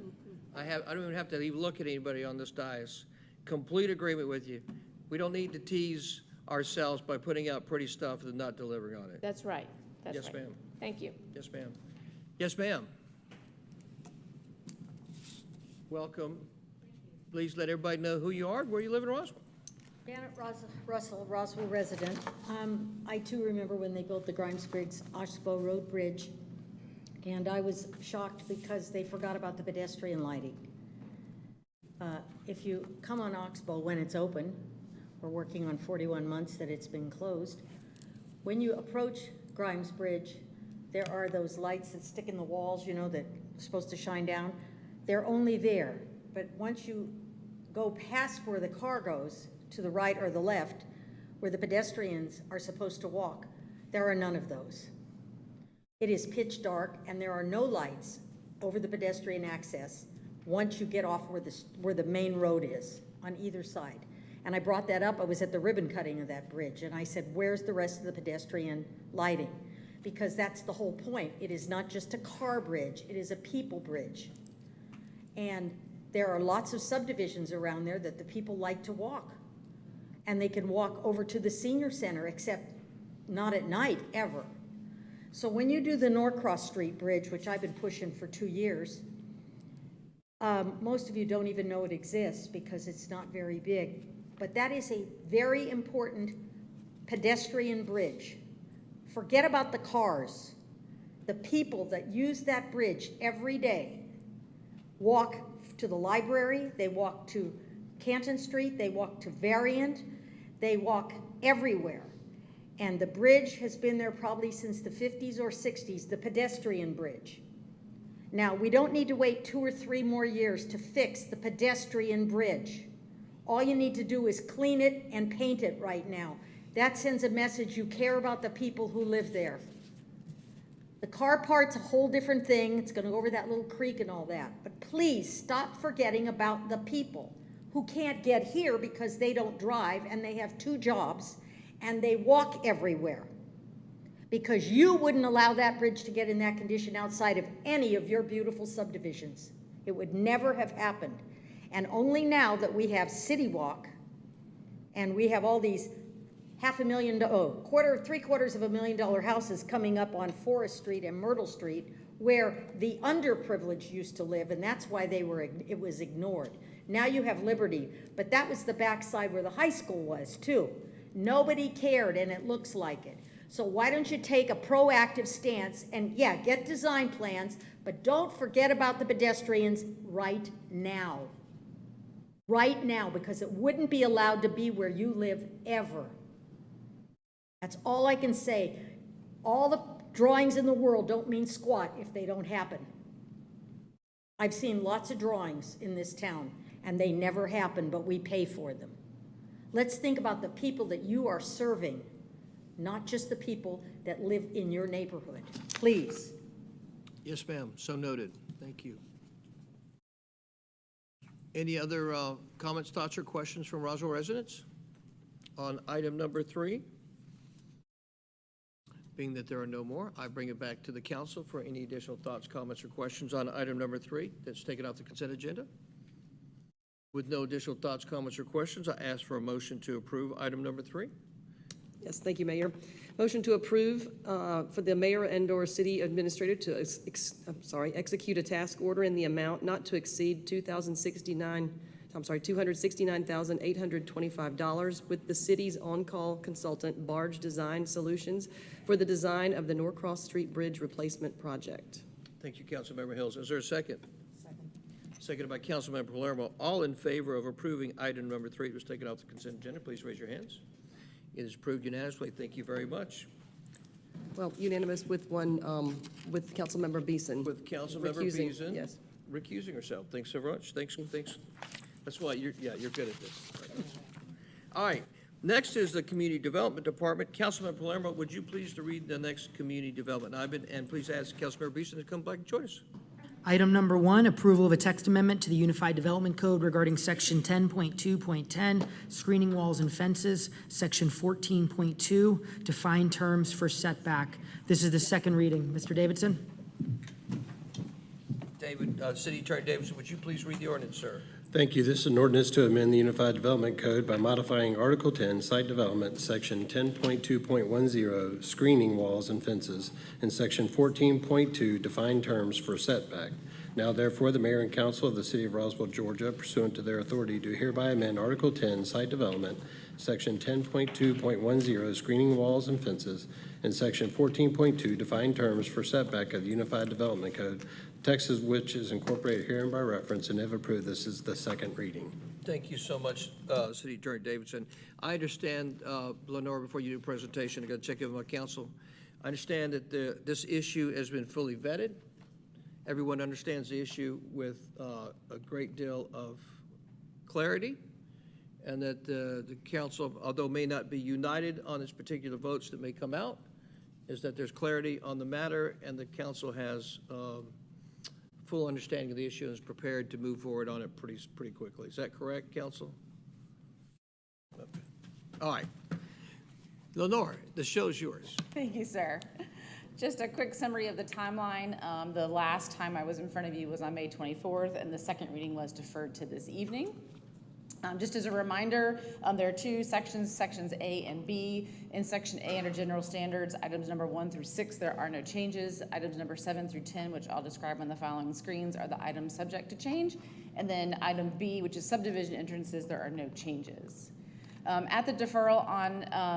I don't even have to even look at anybody on this dais. Complete agreement with you. We don't need to tease ourselves by putting out pretty stuff and not delivering on it. That's right. That's Yes, right. ma'am. Thank you. Yes, ma'am. Yes, ma'am. Welcome. Please let everybody know who you are and where you live in Roswell. Janet Russell, Roswell resident. I too remember when they built the Grimes-Briggs-Oshbow Road Bridge, and I was shocked because they forgot about the pedestrian lighting. If you come on Oxbow when it's open, we're working on 41 months that it's been closed. When you approach Grimes Bridge, there are those lights that stick in the walls, you know, that are supposed to shine down. They're only there, but once you go past where the car goes, to the right or the left, where the pedestrians are supposed to walk, there are none of those. It is pitch dark and there are no lights over the pedestrian access once you get off where the main road is on either side. And I brought that up, I was at the ribbon cutting of that bridge, and I said, where's the rest of the pedestrian lighting? Because that's the whole point. It is not just a car bridge, it is a people bridge. And there are lots of subdivisions around there that the people like to walk. And they can walk over to the senior center, except not at night, ever. So when you do the Norcross Street Bridge, which I've been pushing for 2 years, most of you don't even know it exists because it's not very big. But that is a very important pedestrian bridge. Forget about the cars. The people that use that bridge every day walk to the library, they walk to Canton Street, they walk to Variant, they walk everywhere. And the bridge has been there probably since the 50s or 60s, the pedestrian bridge. Now, we don't need to wait 2 or 3 more years to fix the pedestrian bridge. All you need to do is clean it and paint it right now. That sends a message you care about the people who live there. The car part's a whole different thing. It's gonna go over that little creek and all that. But please stop forgetting about the people who can't get here because they don't drive and they have 2 jobs and they walk everywhere. Because you wouldn't allow that bridge to get in that condition outside of any of your beautiful subdivisions. It would never have happened. And only now that we have City Walk and we have all these $750,000 houses coming up on Forest Street and Myrtle Street where the underprivileged used to live, and that's why it was ignored. Now you have Liberty, but that was the backside where the high school was too. Nobody cared, and it looks like it. So why don't you take a proactive stance and, yeah, get design plans, but don't forget about the pedestrians right now. Right now, because it wouldn't be allowed to be where you live ever. That's all I can say. All the drawings in the world don't mean squat if they don't happen. I've seen lots of drawings in this town, and they never happen, but we pay for them. Let's think about the people that you are serving, not just the people that live in your neighborhood. Please. Yes, ma'am. So noted. Thank you. Any other comments, thoughts, or questions from Roswell residents on item number 3? Being that there are no more, I bring it back to the council for any additional thoughts, comments, or questions on item number 3 that's taken off the consent agenda. With no additional thoughts, comments, or questions, I ask for a motion to approve item number 3. Yes, thank you, Mayor. Motion to approve for the mayor and/or city administrator to execute a task order in the amount not to exceed $269,825 with the city's on-call consultant Barge Design Solutions for the design of the Norcross Street Bridge Replacement Project. Thank you, Councilmember Hills. Is there a second? Second. Seconded by Councilmember Palermo. All in favor of approving item number 3 that was taken off the consent agenda, please raise your hands. It is approved unanimously. Thank you very much. Well, unanimous with one, with Councilmember Beeson. With Councilmember recusing, Beeson. yes. Recusing herself. Thanks so much. Thanks. That's why you're good at this. All right. Next is the Community Development Department. Councilmember Palermo, would you please to read the next Community Development? And please ask Councilmember Beeson to come back and join us. Item number 1, approval of a text amendment to the Unified Development Code regarding Section 10.2.10, screening walls and fences, Section 14.2, defined terms for setback. This is the second reading. Mr. Davidson? David, City Attorney Davidson, would you please read the ordinance, sir? Thank you. This is an ordinance to amend the Unified Development Code by modifying Article 10, Site Development, Section 10.2.10, Screening Walls and Fences, and Section 14.2, Defined Terms for Setback. Now therefore, the Mayor and Council of the City of Roswell, Georgia, pursuant to their authority, do hereby amend Article 10, Site Development, Section 10.2.10, screening walls and fences, and Section 14.2, defined terms for setback of the Unified Development Code, text of which is incorporated herein by reference, and if approved, this is the second reading. Thank you so much, City Attorney Davidson. I understand, Lenore, before you do a presentation, I'm going to check in with my counsel. I understand that this issue has been fully vetted. Everyone understands the issue with a great deal of clarity, and that the council, although may not be united on its particular votes that may come out, is that there's clarity on the matter, and the council has full understanding of the issue and is prepared to move forward on it pretty quickly. Is that correct, council? Okay. All right. Lenore, the show's yours. Thank you, sir. Just a quick summary of the timeline. The last time I was in front of you was on May 24th, and the second reading was deferred to this evening. Just as a reminder, there are two sections, sections A and B. In section A, under general standards, items number 1 through 6, there are no changes. Items number 7 through 10, which I'll describe on the following screens, are the items subject to change. And then item B, which is subdivision entrances, there are no changes. At the deferral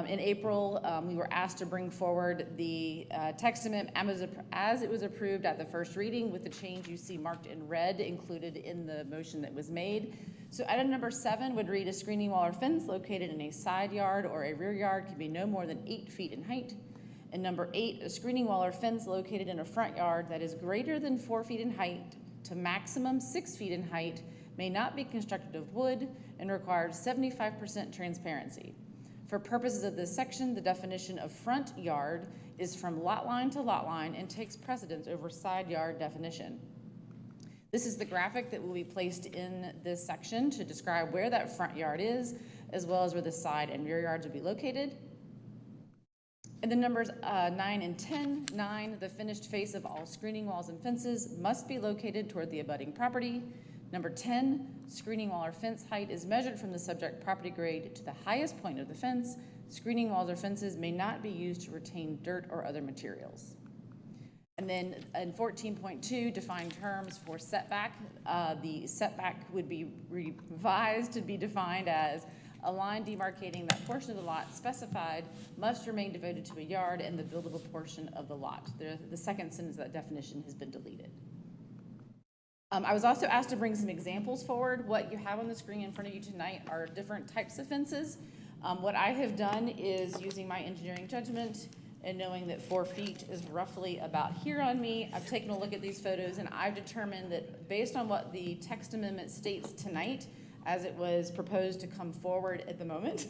in April, we were asked to bring forward the text amendment as it was approved at the first reading, with the change you see marked in red included in the motion that was made. So item number 7 would read: a screening wall or fence located in a side yard or a rear yard can be no more than 8 feet in height. And number 8, a screening wall or fence located in a front yard that is greater than 4 feet in height to maximum 6 feet in height may not be constructed of wood and requires 75% transparency. For purposes of this section, the definition of front yard is from lot line to lot line and takes precedence over side yard definition. This is the graphic that will be placed in this section to describe where that front yard is, as well as where the side and rear yards will be located. And the numbers 9 and 10. 9, the finished face of all screening walls and fences must be located toward the abutting property. Number 10, screening wall or fence height is measured from the subject property grade to the highest point of the fence. Screening walls or fences may not be used to retain dirt or other materials. And then in 14.2, defined terms for setback. The setback would be revised to be defined as a line demarcating that portion of the lot specified must remain devoted to a yard and the buildable portion of the lot. The second sentence of that definition has been deleted. I was also asked to bring some examples forward. What you have on the screen in front of you tonight are different types of fences. What I have done is, using my engineering judgment and knowing that 4 feet is roughly about here on me, I've taken a look at these photos and I've determined that based on what the text amendment states tonight, as it was proposed to come forward at the moment,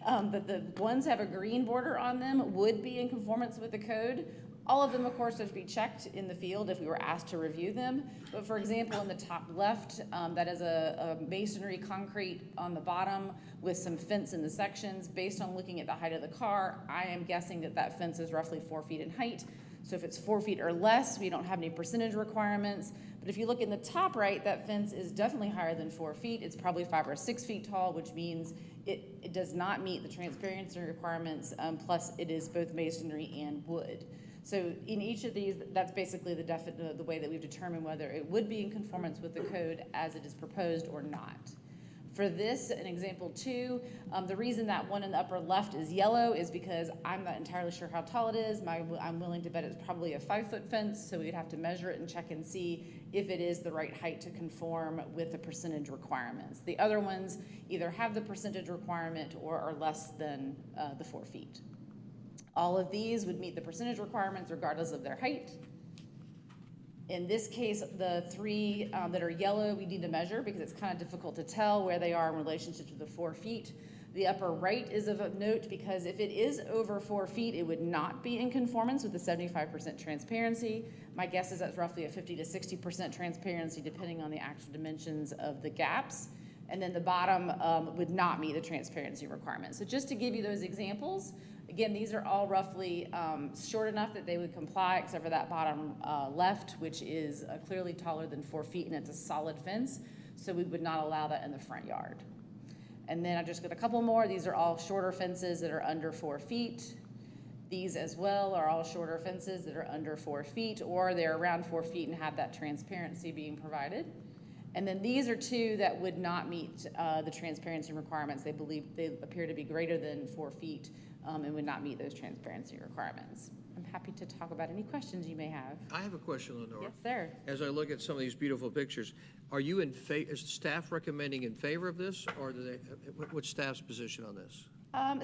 that the ones that have a green border on them would be in conformance with the code. All of them, of course, have to be checked in the field if we were asked to review them. But for example, in the top left, that is a masonry concrete on the bottom with some fence in the sections. Based on looking at the height of the car, I am guessing that that fence is roughly 4 feet in height. So if it's 4 feet or less, we don't have any percentage requirements. But if you look in the top right, that fence is definitely higher than 4 feet. It's probably 5 or 6 feet tall, which means it does not meet the transparency requirements, plus it is both masonry and wood. So in each of these, that's basically the way that we've determined whether it would be in conformance with the code as it is proposed or not. For this, in example 2, the reason that one in the upper left is yellow is because I'm not entirely sure how tall it is. I'm willing to bet it's probably a 5-foot fence, so we'd have to measure it and check and see if it is the right height to conform with the percentage requirements. The other ones either have the percentage requirement or are less than the 4 feet. All of these would meet the percentage requirements regardless of their height. In this case, the 3 that are yellow, we need to measure because it's kind of difficult to tell where they are in relationship to the 4 feet. The upper right is of note because if it is over 4 feet, it would not be in conformance with the 75% transparency. My guess is that's roughly a 50 to 60% transparency depending on the actual dimensions of the gaps. And then the bottom would not meet the transparency requirement. So just to give you those examples, again, these are all roughly short enough that they would comply, except for that bottom left, which is clearly taller than 4 feet, and it's a solid fence, so we would not allow that in the front yard. And then I've just got a couple more. These are all shorter fences that are under 4 feet. These as well are all shorter fences that are under 4 feet, or they're around 4 feet and have that transparency being provided. And then these are two that would not meet the transparency requirements. They appear to be greater than 4 feet and would not meet those transparency requirements. I'm happy to talk about any questions you may have. I have a question, Lenore. Yes, sir. As I look at some of these beautiful pictures, are you is staff recommending in favor of this, or what's staff's position on this?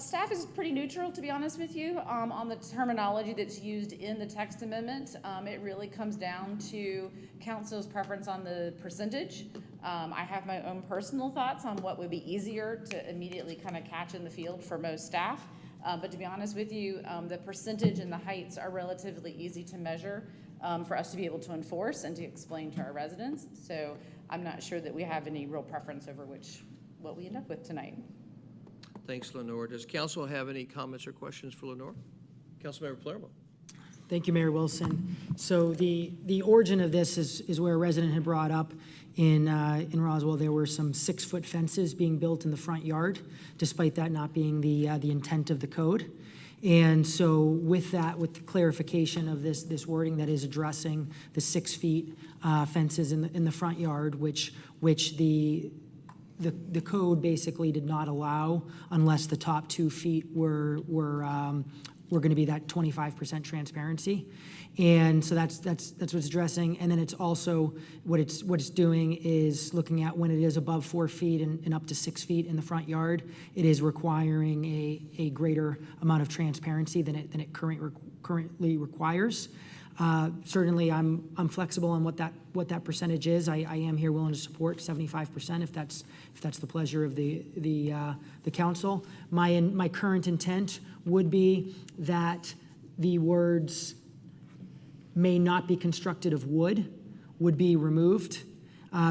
Staff is pretty neutral, to be honest with you, on the terminology that's used in the text amendment. It really comes down to council's preference on the percentage. I have my own personal thoughts on what would be easier to immediately kind of catch in the field for most staff. But to be honest with you, the percentage and the heights are relatively easy to measure for us to be able to enforce and to explain to our residents. So I'm not sure that we have any real preference over what we end up with tonight. Thanks, Lenore. Does council have any comments or questions for Lenore? Councilmember Palermo. Thank you, Mayor Wilson. So the origin of this is where a resident had brought up in Roswell, there were some 6-foot fences being built in the front yard, despite that not being the intent of the code. And so with that, with the clarification of this wording that is addressing the 6 feet fences in the front yard, which the code basically did not allow unless the top 2 feet were going to be that 25% transparency. And so that's what it's addressing. And then it's also what it's doing is looking at when it is above 4 feet and up to 6 feet in the front yard, it is requiring a greater amount of transparency than it currently requires. Certainly, I'm flexible on what that percentage is. I am here willing to support 75% if that's the pleasure of the council. My current intent would be that the words "may not be constructed of wood" would be removed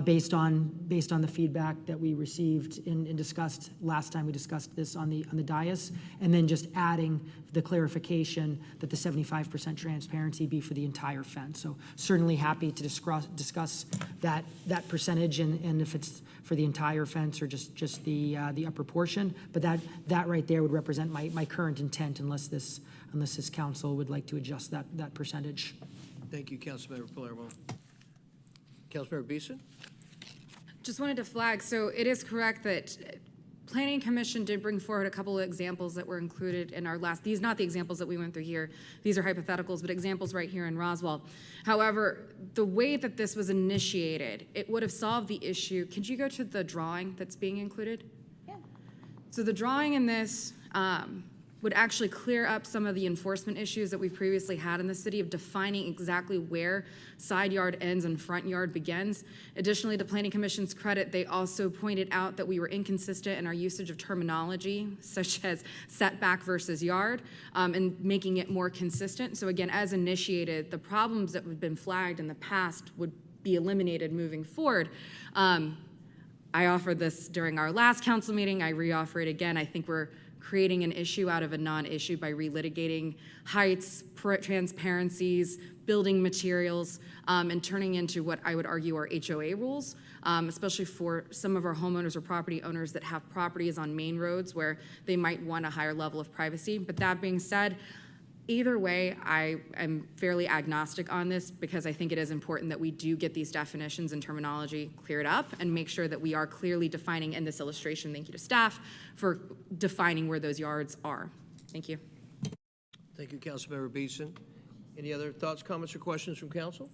based on the feedback that we received and discussed last time we discussed this on the dais, and then just adding the clarification that the 75% transparency be for the entire fence. So certainly happy to discuss that percentage and if it's for the entire fence or just the upper portion. But that right there would represent my current intent unless this council would like to adjust that percentage. Thank you, Councilmember Palermo. Councilmember Beeson? Just wanted to flag, so it is correct that Planning Commission did bring forward a couple of examples that were included in our these not the examples that we went through here, these are hypotheticals, but examples right here in Roswell. However, the way that this was initiated, it would have solved the issue. Could you go to the drawing that's being included? Yeah. So the drawing in this would actually clear up some of the enforcement issues that we previously had in the city of defining exactly where side yard ends and front yard begins. Additionally, to Planning Commission's credit, they also pointed out that we were inconsistent in our usage of terminology, such as setback versus yard, and making it more consistent. So again, as initiated, the problems that have been flagged in the past would be eliminated moving forward. I offered this during our last council meeting. I re-offer it again. I think we're creating an issue out of a non-issue by relitigating heights, transparencies, building materials, and turning into what I would argue are HOA rules, especially for some of our homeowners or property owners that have properties on main roads where they might want a higher level of privacy. But that being said, either way, I am fairly agnostic on this because I think it is important that we do get these definitions and terminology cleared up and make sure that we are clearly defining in this illustration, thank you to staff, for defining where those yards are. Thank you. Thank you, Councilmember Beeson. Any other thoughts, comments, or questions from council?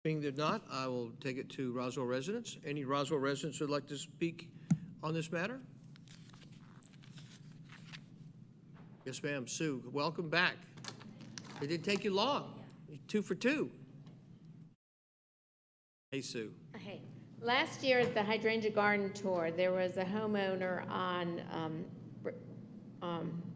Being that not, I will take it to Roswell residents. Any Roswell residents who would like to speak on this matter? Yes, ma'am. Sue, welcome back. It didn't take you long. 2 for 2. Hey, Sue. Hey, last year at the Hydrangea Garden Tour, there was a homeowner on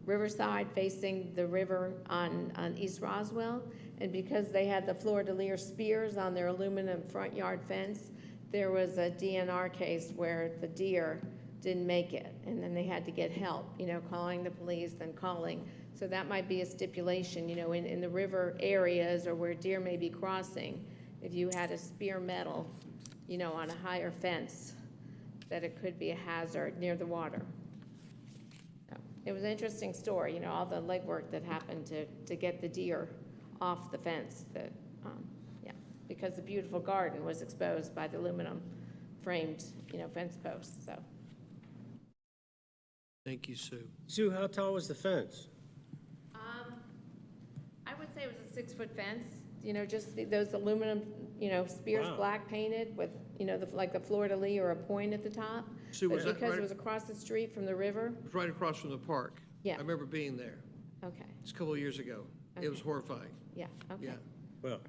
Riverside facing the river on East Roswell, and because they had the fleur-de-lis spears on their aluminum front yard fence, there was a DNR case where the deer didn't make it, and then they had to get help, calling the police, then calling. So that might be a stipulation, in the river areas or where deer may be crossing, if you had a spear metal, on a higher fence, that it could be a hazard near the water. So it was an interesting story, all the legwork that happened to get the deer off the fence that Yeah, because the beautiful garden was exposed by the aluminum framed, fence posts, so. Thank you, Sue. Sue, how tall was the fence? I would say it was a 6-foot fence, just those aluminum, spears Wow. black painted with, like the fleur-de-lis or a point at the top. Sue, was But that because right- it was across the street from the river, It was right across from the park. Yeah. I remember being there. okay, It's a couple of years ago. It was Okay. horrifying. yeah, okay. Yeah. Well,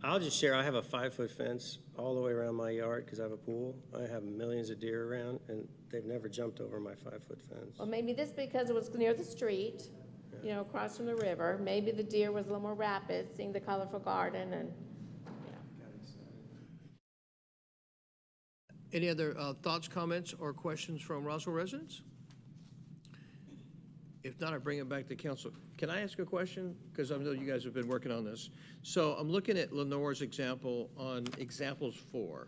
I'll just share, I have a 5-foot fence all the way around my yard because I have a pool. I have millions of deer around, and they've never jumped over my 5-foot fence. Well, maybe this because it was near the street, across from the river. Maybe the deer was a little more rapid, seeing the colorful garden and, Any other thoughts, comments, or questions from Roswell residents? If not, I bring it back to council. Can I ask a question? Because I know you guys have been working on this. So I'm looking at Lenore's example on examples 4,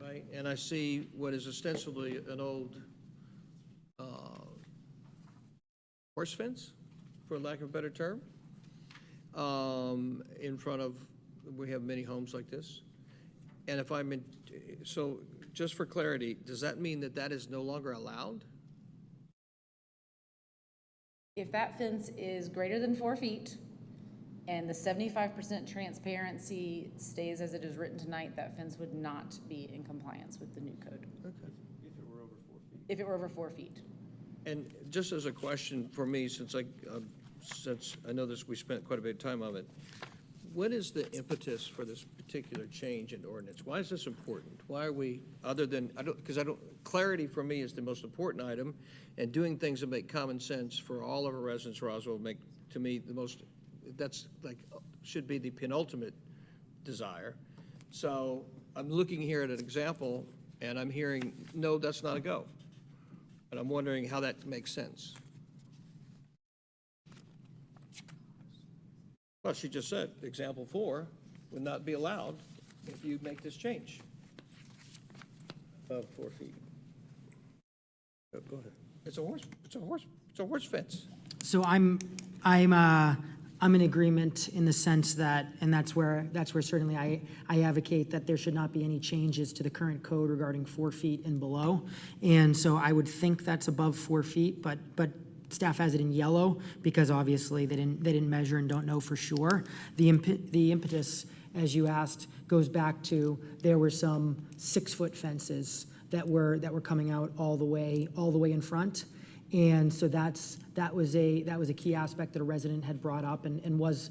right? And I see what is ostensibly an old horse fence, for lack of a better term. In front of, we have many homes like this. And if I'm in, so just for clarity, does that mean that that is no longer allowed? If that fence is greater than 4 feet and the 75% transparency stays as it is written tonight, that fence would not be in compliance with the new code. Okay. If it were over 4 feet. And just as a question for me, since I know this, we spent quite a bit of time on it, what is the impetus for this particular change in ordinance? Why is this important? Why are we, other than, clarity for me is the most important item, and doing things that make common sense for all of our residents, Roswell, make, to me, the most, that's like, should be the penultimate desire. So I'm looking here at an example, and I'm hearing, no, that's not a go. And I'm wondering how that makes sense. Well, she just said, example 4 would not be allowed if you make this change. Above 4 feet. Go ahead. It's a horse fence. So I'm in agreement in the sense that, and that's where certainly I advocate that there should not be any changes to the current code regarding 4 feet and below. And so I would think that's above 4 feet, but staff has it in yellow because obviously they didn't measure and don't know for sure. The impetus, as you asked, goes back to there were some 6-foot fences that were coming out all the way in front. And so that was a key aspect that a resident had brought up and was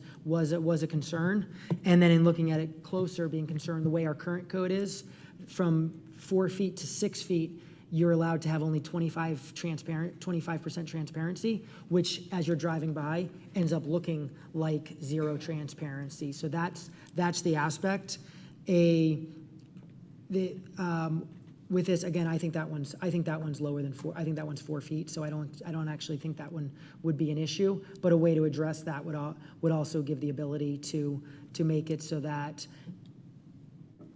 a concern. And then in looking at it closer, being concerned the way our current code is, from 4 feet to 6 feet, you're allowed to have only 25% transparency, which as you're driving by ends up looking like zero transparency. So that's the aspect. With this, again, I think that one's lower than 4. I think that one's 4 feet. So I don't actually think that one would be an issue. But a way to address that would also give the ability to make it so that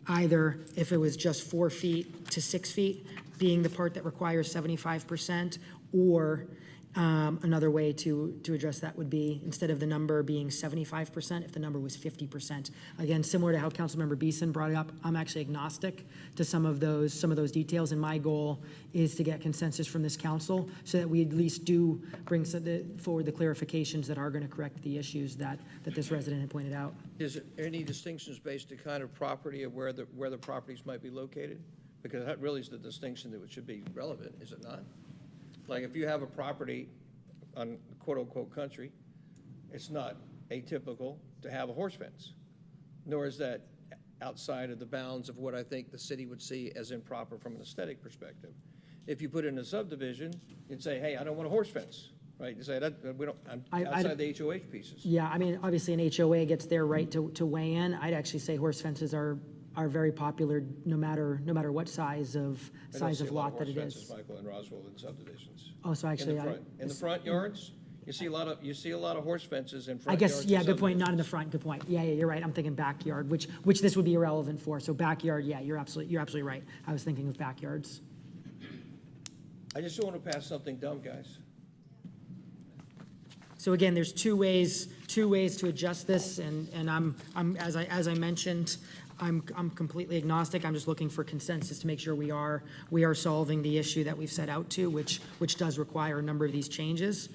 either if it was just 4 feet to 6 feet, being the part that requires 75%, or another way to address that would be, instead of the number being 75%, if the number was 50%. Again, similar to how Councilmember Beeson brought it up, I'm actually agnostic to some of those details, and my goal is to get consensus from this council so that we at least do bring forward the clarifications that are going to correct the issues that this resident had pointed out. Is there any distinctions based on kind of property of where the properties might be located? Because that really is the distinction that should be relevant, is it not? Like if you have a property on quote-unquote country, it's not atypical to have a horse fence, nor is that outside of the bounds of what I think the city would see as improper from an aesthetic perspective. If you put in a subdivision, you'd say, hey, I don't want a horse fence, right? You say, I'm outside the HOH pieces. Yeah, I mean, obviously an HOA gets their right to weigh in. I'd actually say horse fences are very popular no matter what size of lot that it is. I don't see a lot of horse fences, Michael, in Roswell in subdivisions. Oh, so actually, In the front yards, you see a lot of horse fences in front I yards. guess, yeah, good point, not in the front, good point. Yeah, you're right, I'm thinking backyard, which this would be irrelevant for. So backyard, yeah, you're absolutely right. I was thinking of backyards. I just don't want to pass something dumb, guys. So again, there's two ways two ways to adjust this, and as I mentioned, I'm completely agnostic. I'm just looking for consensus to make sure we are solving the issue that we've set out to, which does require a number of these changes.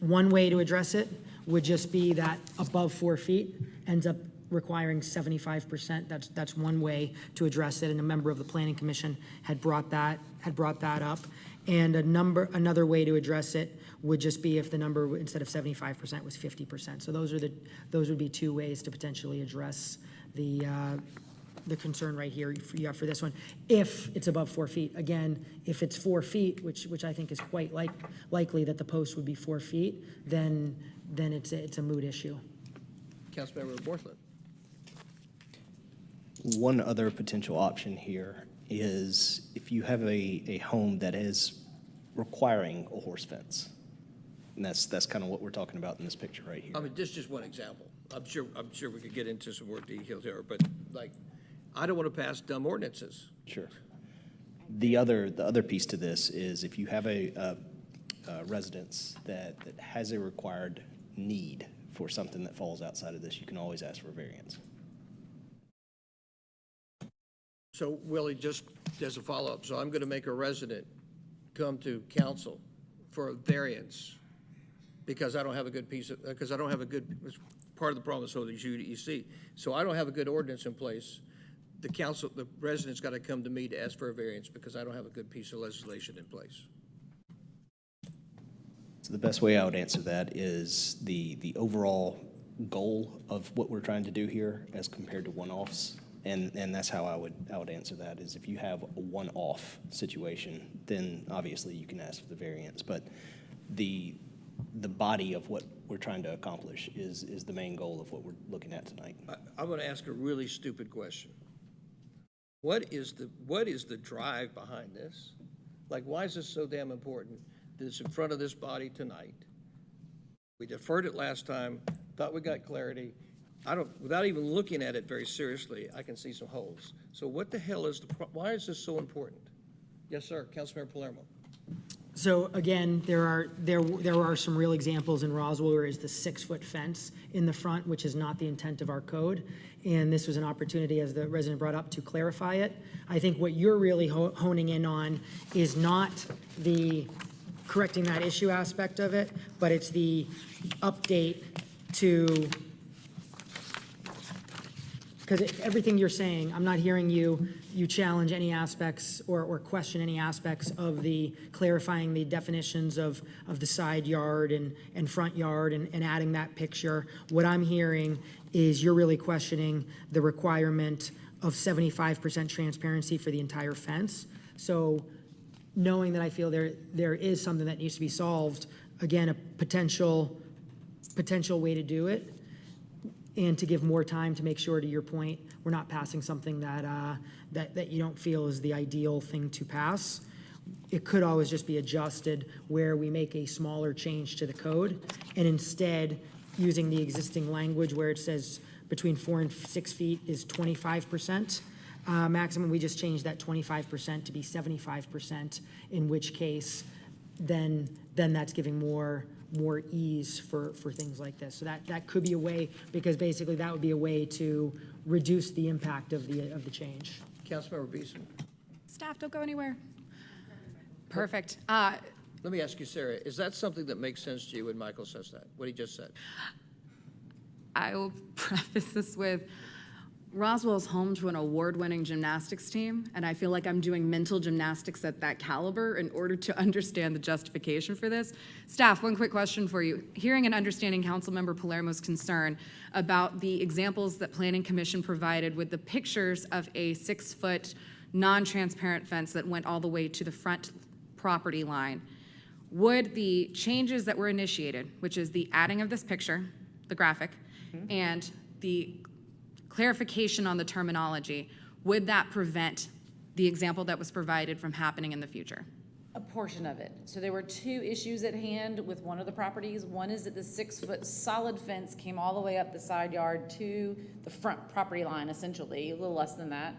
One way to address it would just be that above 4 feet ends up requiring 75%. That's one way to address it, and a member of the Planning Commission had brought that up. And another way to address it would just be if the number, instead of 75%, was 50%. So those would be two ways to potentially address the concern right here for this one. If it's above 4 feet, again, if it's 4 feet, which I think is quite likely that the post would be 4 feet, then it's a moot issue. Councilmember Borthland. One other potential option here is if you have a home that is requiring a horse fence. And that's kind of what we're talking about in this picture right here. I mean, this is just one example. I'm sure we could get into some more details there, but like, I don't want to pass dumb ordinances. Sure. The other piece to this is if you have a residence that has a required need for something that falls outside of this, you can always ask for a variance. So Willie, just as a follow-up, so I'm going to make a resident come to council for a variance because I don't have a good part of the problem is so the UDEC. So I don't have a good ordinance in place. The resident's got to come to me to ask for a variance because I don't have a good piece of legislation in place. So the best way I would answer that is the overall goal of what we're trying to do here as compared to one-offs. And that's how I would answer that, is if you have a one-off situation, then obviously you can ask for the variance. But the body of what we're trying to accomplish is the main goal of what we're looking at tonight. I'm going to ask a really stupid question. What is the drive behind this? Like, why is this so damn important that it's in front of this body tonight? We deferred it last time, thought we got clarity. Without even looking at it very seriously, I can see some holes. So what the hell is why is this so important? Yes, sir, Councilmember Palermo. So again, there are some real examples in Roswell where is the 6-foot fence in the front, which is not the intent of our code. And this was an opportunity, as the resident brought up, to clarify it. I think what you're really honing in on is not the correcting that issue aspect of it, but it's the update to, because everything you're saying, I'm not hearing you challenge any aspects or question any aspects of the clarifying the definitions of the side yard and front yard and adding that picture. What I'm hearing is you're really questioning the requirement of 75% transparency for the entire fence. So knowing that I feel there is something that needs to be solved, again, a potential way to do it, and to give more time to make sure, to your point, we're not passing something that you don't feel is the ideal thing to pass. It could always just be adjusted where we make a smaller change to the code, and instead using the existing language where it says between 4 and 6 feet is 25% maximum. We just changed that 25% to be 75%, in which case then that's giving more ease for things like this. So that could be a way, because basically that would be a way to reduce the impact of the change. Councilmember Beeson. Staff, don't go anywhere. Perfect. Let me ask you, Sarah, is that something that makes sense to you when Michael says that, what he just said? I will preface this with, Roswell is home to an award-winning gymnastics team, and I feel like I'm doing mental gymnastics at that caliber in order to understand the justification for this. Staff, one quick question for you. Hearing and understanding Councilmember Palermo's concern about the examples that Planning Commission provided with the pictures of a 6-foot non-transparent fence that went all the way to the front property line, would the changes that were initiated, which is the adding of this picture, the graphic, and the clarification on the terminology, would that prevent the example that was provided from happening in the future? A portion of it. So there were two issues at hand with one of the properties. One is that the 6-foot solid fence came all the way up the side yard to the front property line, essentially, a little less than that.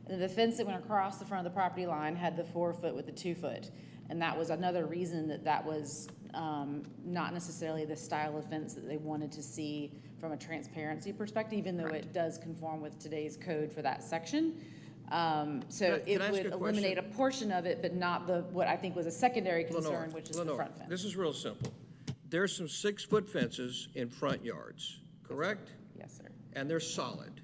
And the fence that went across the front of the property line had the 4-foot with the 2-foot. And that was another reason that was not necessarily the style of fence that they wanted to see from a transparency perspective, even though it does conform with today's code for that section. So it Can I ask would a eliminate a question? portion of it, but not what I think was a secondary concern, Lenore, which is the Lenore, front fence. this is real simple. There's some 6-foot fences in front yards, correct? Yes, sir. And they're solid.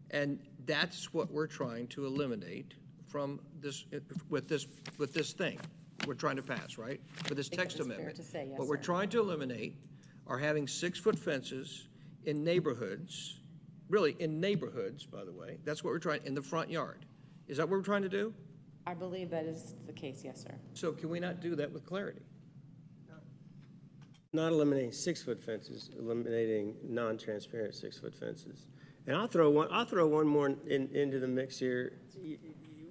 And that's what we're trying to eliminate from this, with this thing we're trying to pass, right? With this I think text that is fair amendment. to say, yes, What we're sir. trying to eliminate are having 6-foot fences in neighborhoods, really in neighborhoods, by the way. That's what we're trying, in the front yard. Is that what we're trying to do? I believe that is the case, yes, sir. So can we not do that with clarity? Not eliminating 6-foot fences, eliminating non-transparent 6-foot fences. And I'll throw one more into the mix here.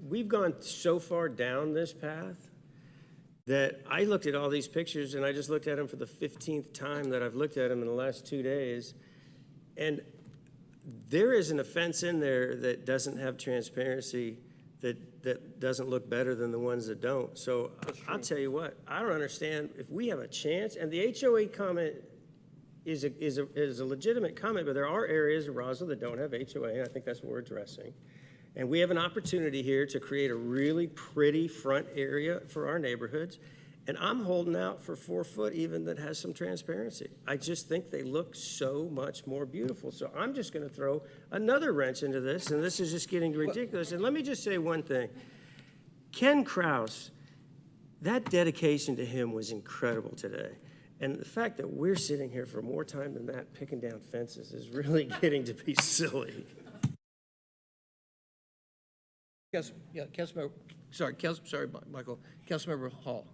We've gone so far down this path that I looked at all these pictures, and I just looked at them for the 15th time that I've looked at them in the last 2 days. And there isn't a fence in there that doesn't have transparency, that doesn't look better than the ones that don't. So I'll tell you what, I don't understand, if we have a chance, and the HOA comment is a legitimate comment, but there are areas of Roswell that don't have HOA, and I think that's what we're addressing. And we have an opportunity here to create a really pretty front area for our neighborhoods. And I'm holding out for 4-foot even that has some transparency. I just think they look so much more beautiful. So I'm just going to throw another wrench into this, and this is just getting ridiculous. And let me just say one thing. Ken Krause, that dedication to him was incredible today. And the fact that we're sitting here for more time than that picking down fences is really getting to be silly. Councilmember, Michael. Councilmember Hall.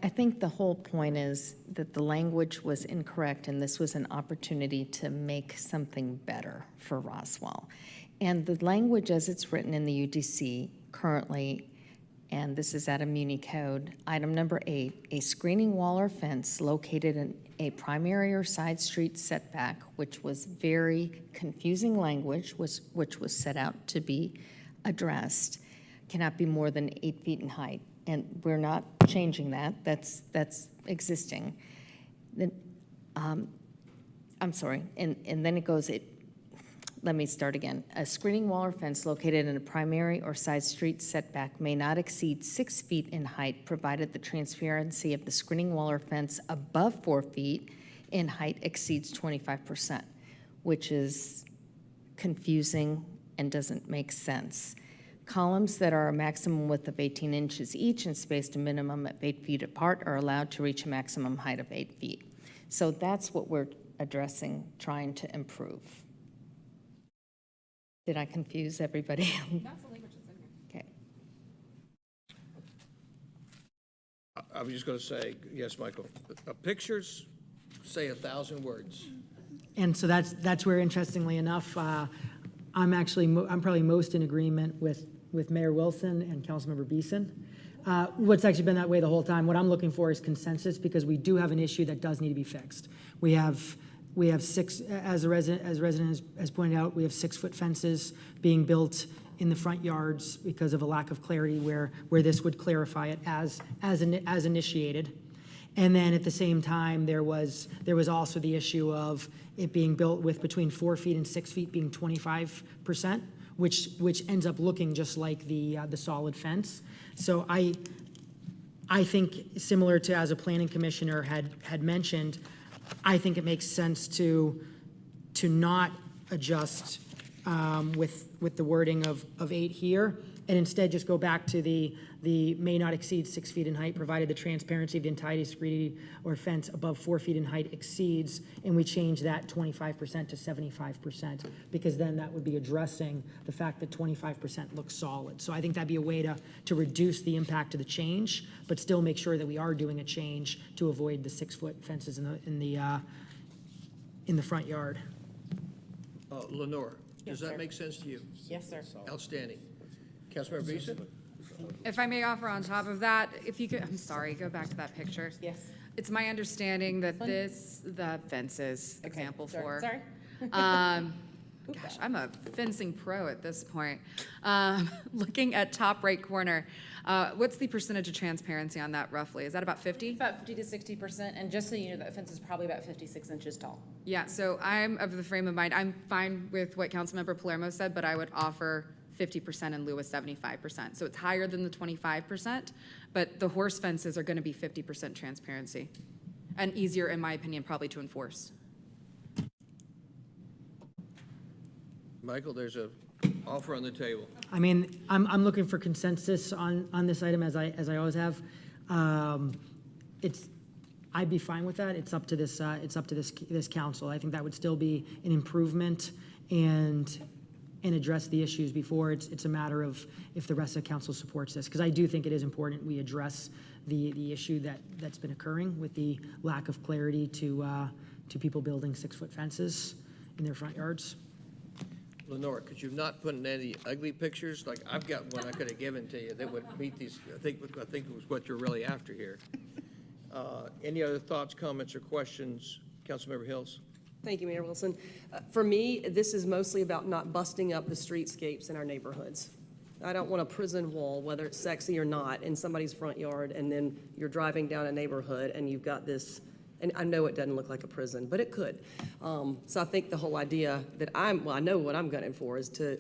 I think the whole point is that the language was incorrect, and this was an opportunity to make something better for Roswell. And the language as it's written in the UDC currently, and this is out of Muni Code, item number 8, a screening wall or fence located in a primary or side street setback, which was very confusing language, which was set out to be addressed, cannot be more than 8 feet in height. And we're not changing that. That's existing. Then, I'm sorry. And then it goes. Let me start again. A screening wall or fence located in a primary or side street setback may not exceed 6 feet in height, provided the transparency of the screening wall or fence above 4 feet in height exceeds 25%, which is confusing and doesn't make sense. Columns that are a maximum width of 18 inches each and spaced a minimum of 8 feet apart are allowed to reach a maximum height of 8 feet. So that's what we're addressing, trying to improve. Did I confuse everybody? That's the language that's in here. Okay. I was just going to say, yes, Michael, pictures say 1,000 words. And so that's where, interestingly enough, I'm probably most in agreement with Mayor Wilson and Councilmember Beeson. What's actually been that way the whole time. What I'm looking for is consensus, because we do have an issue that does need to be fixed. We have 6, as a resident has pointed out, we have 6-foot fences being built in the front yards because of a lack of clarity where this would clarify it as initiated. And then at the same time, there was also the issue of it being built with between 4 feet and 6 feet being 25%, which ends up looking just like the solid fence. So I think, similar to as a planning commissioner had mentioned, I think it makes sense to not adjust with the wording of 8 here, and instead just go back to the may not exceed 6 feet in height, provided the transparency of the entirety, screening, or fence above 4 feet in height exceeds, and we change that 25% to 75%, because then that would be addressing the fact that 25% looks solid. So I think that'd be a way to reduce the impact of the change, but still make sure that we are doing a change to avoid the 6-foot fences in the front yard. Lenore, does Yes, that sir. make sense to you? Yes, sir. Outstanding. Councilmember Beeson? If I may offer on top of that, if you could, I'm sorry, go back to that picture. Yes. It's my understanding that the fences, example sorry, 4. sorry. Gosh, I'm a fencing pro at this point. Looking at top right corner, what's the percentage of transparency on that roughly? Is that about 50? About 50 to 60%, and just so you know, that fence is probably about 56 inches tall. Yeah, so I'm of the frame of mind, I'm fine with what Councilmember Palermo said, but I would offer 50% in lieu of 75%. So it's higher than the 25%, but the horse fences are gonna be 50% transparency. And easier, in my opinion, probably to enforce. Michael, there's a offer on the table. I mean, I'm looking for consensus on this item as I always have. I'd be fine with that. It's up to this council. I think that would still be an improvement and address the issues before. It's a matter of if the rest of the council supports this, because I do think it is important we address the issue that's been occurring with the lack of clarity to people building 6-foot fences in their front yards. Lenore, could you not put in any ugly pictures? Like, I've got one I could have given to you that would meet these, I think it was what you're really after here. Any other thoughts, comments, or questions? Councilmember Hills? Thank you, Mayor Wilson. For me, this is mostly about not busting up the streetscapes in our neighborhoods. I don't want a prison wall, whether it's sexy or not, in somebody's front yard, and then you're driving down a neighborhood and you've got this, and I know it doesn't look like a prison, but it could. So I think the whole idea that I know what I'm gunning for is to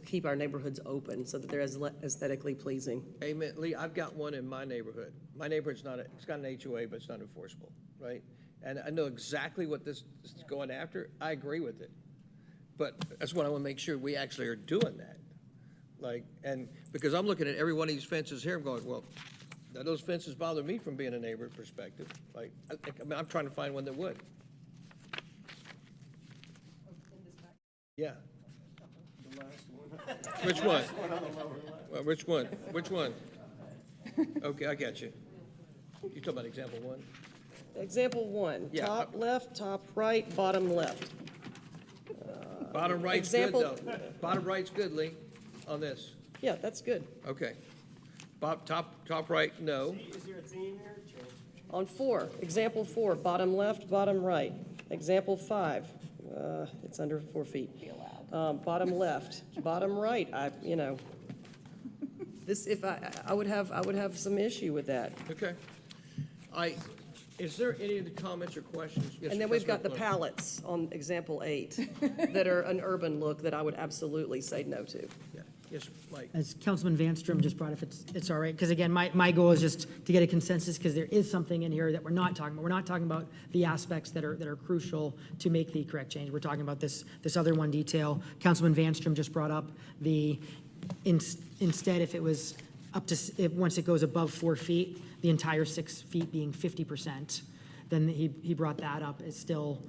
keep our neighborhoods open so that they're aesthetically pleasing. Amen. Lee, I've got one in my neighborhood. My neighborhood's it's got an HOA, but it's not enforceable, right? And I know exactly what this is going after. I agree with it. But that's what I want to make sure we actually are doing that. Like, and because I'm looking at every one of these fences here, I'm going, well, now those fences bother me from being a neighbor perspective. Like, I mean, I'm trying to find one that would. Yeah. Which one? Well, which one? Which one? Okay, I got you. You're talking about example one? Example one, Yeah. top left, top right, bottom left. Bottom right's good, example- though. Bottom right's good, Lee, on this. Yeah, that's good. Okay. Top right, no. Is there a theme here? On 4, example 4, bottom left, bottom right. Example 5, it's under 4 feet. Bottom left, bottom right, this, if I would have some issue with that. Okay. Is there any of the comments or questions? Yes, And then we've got the Councilmember pallets on example 8 that are an urban look that I would absolutely say no to. Yeah. Yes, Mike. As Councilman Vanstrom just brought, if it's all right, because again, my goal is just to get a consensus, because there is something in here that we're not talking about. We're not talking about the aspects that are crucial to make the correct change. We're talking about this other one detail. Councilman Vanstrom just brought up instead, if it was up to, once it goes above 4 feet, the entire 6 feet being 50%, then he brought that up. It's still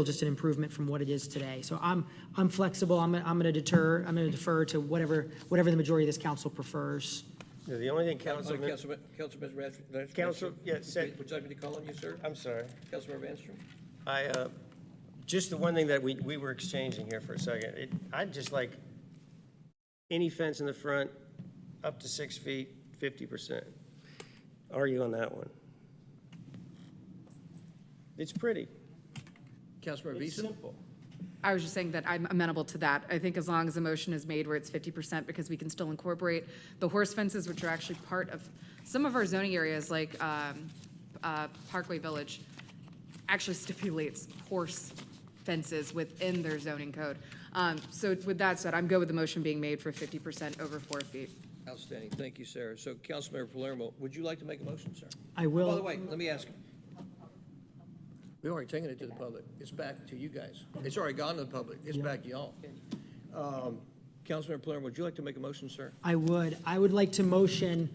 just an improvement from what it is today. So I'm flexible. I'm gonna defer to whatever the majority of this council prefers. The only thing Councilman Councilman, Vanstrom. Council, yeah, Would you like me to call on you, sir? I'm sorry. Councilmember Vanstrom? Just the one thing that we were exchanging here for a second, I'd just like any fence in the front up to 6 feet, 50%. Argue on that one. It's pretty. Councilmember It's Beeson? simple. I was just saying that I'm amenable to that. I think as long as the motion is made where it's 50%, because we can still incorporate the horse fences, which are actually part of some of our zoning areas, like Parkway Village, actually stipulates horse fences within their zoning code. So with that said, I'm good with the motion being made for 50% over 4 feet. Outstanding. Thank you, Sarah. So Councilmember Palermo, would you like to make a motion, sir? I will. By the way, let me ask you. We've already taken it to the public. It's back to you guys. It's already gone to the public. It's back to y'all. Councilmember Palermo, would you like to make a motion, sir? I would like to motion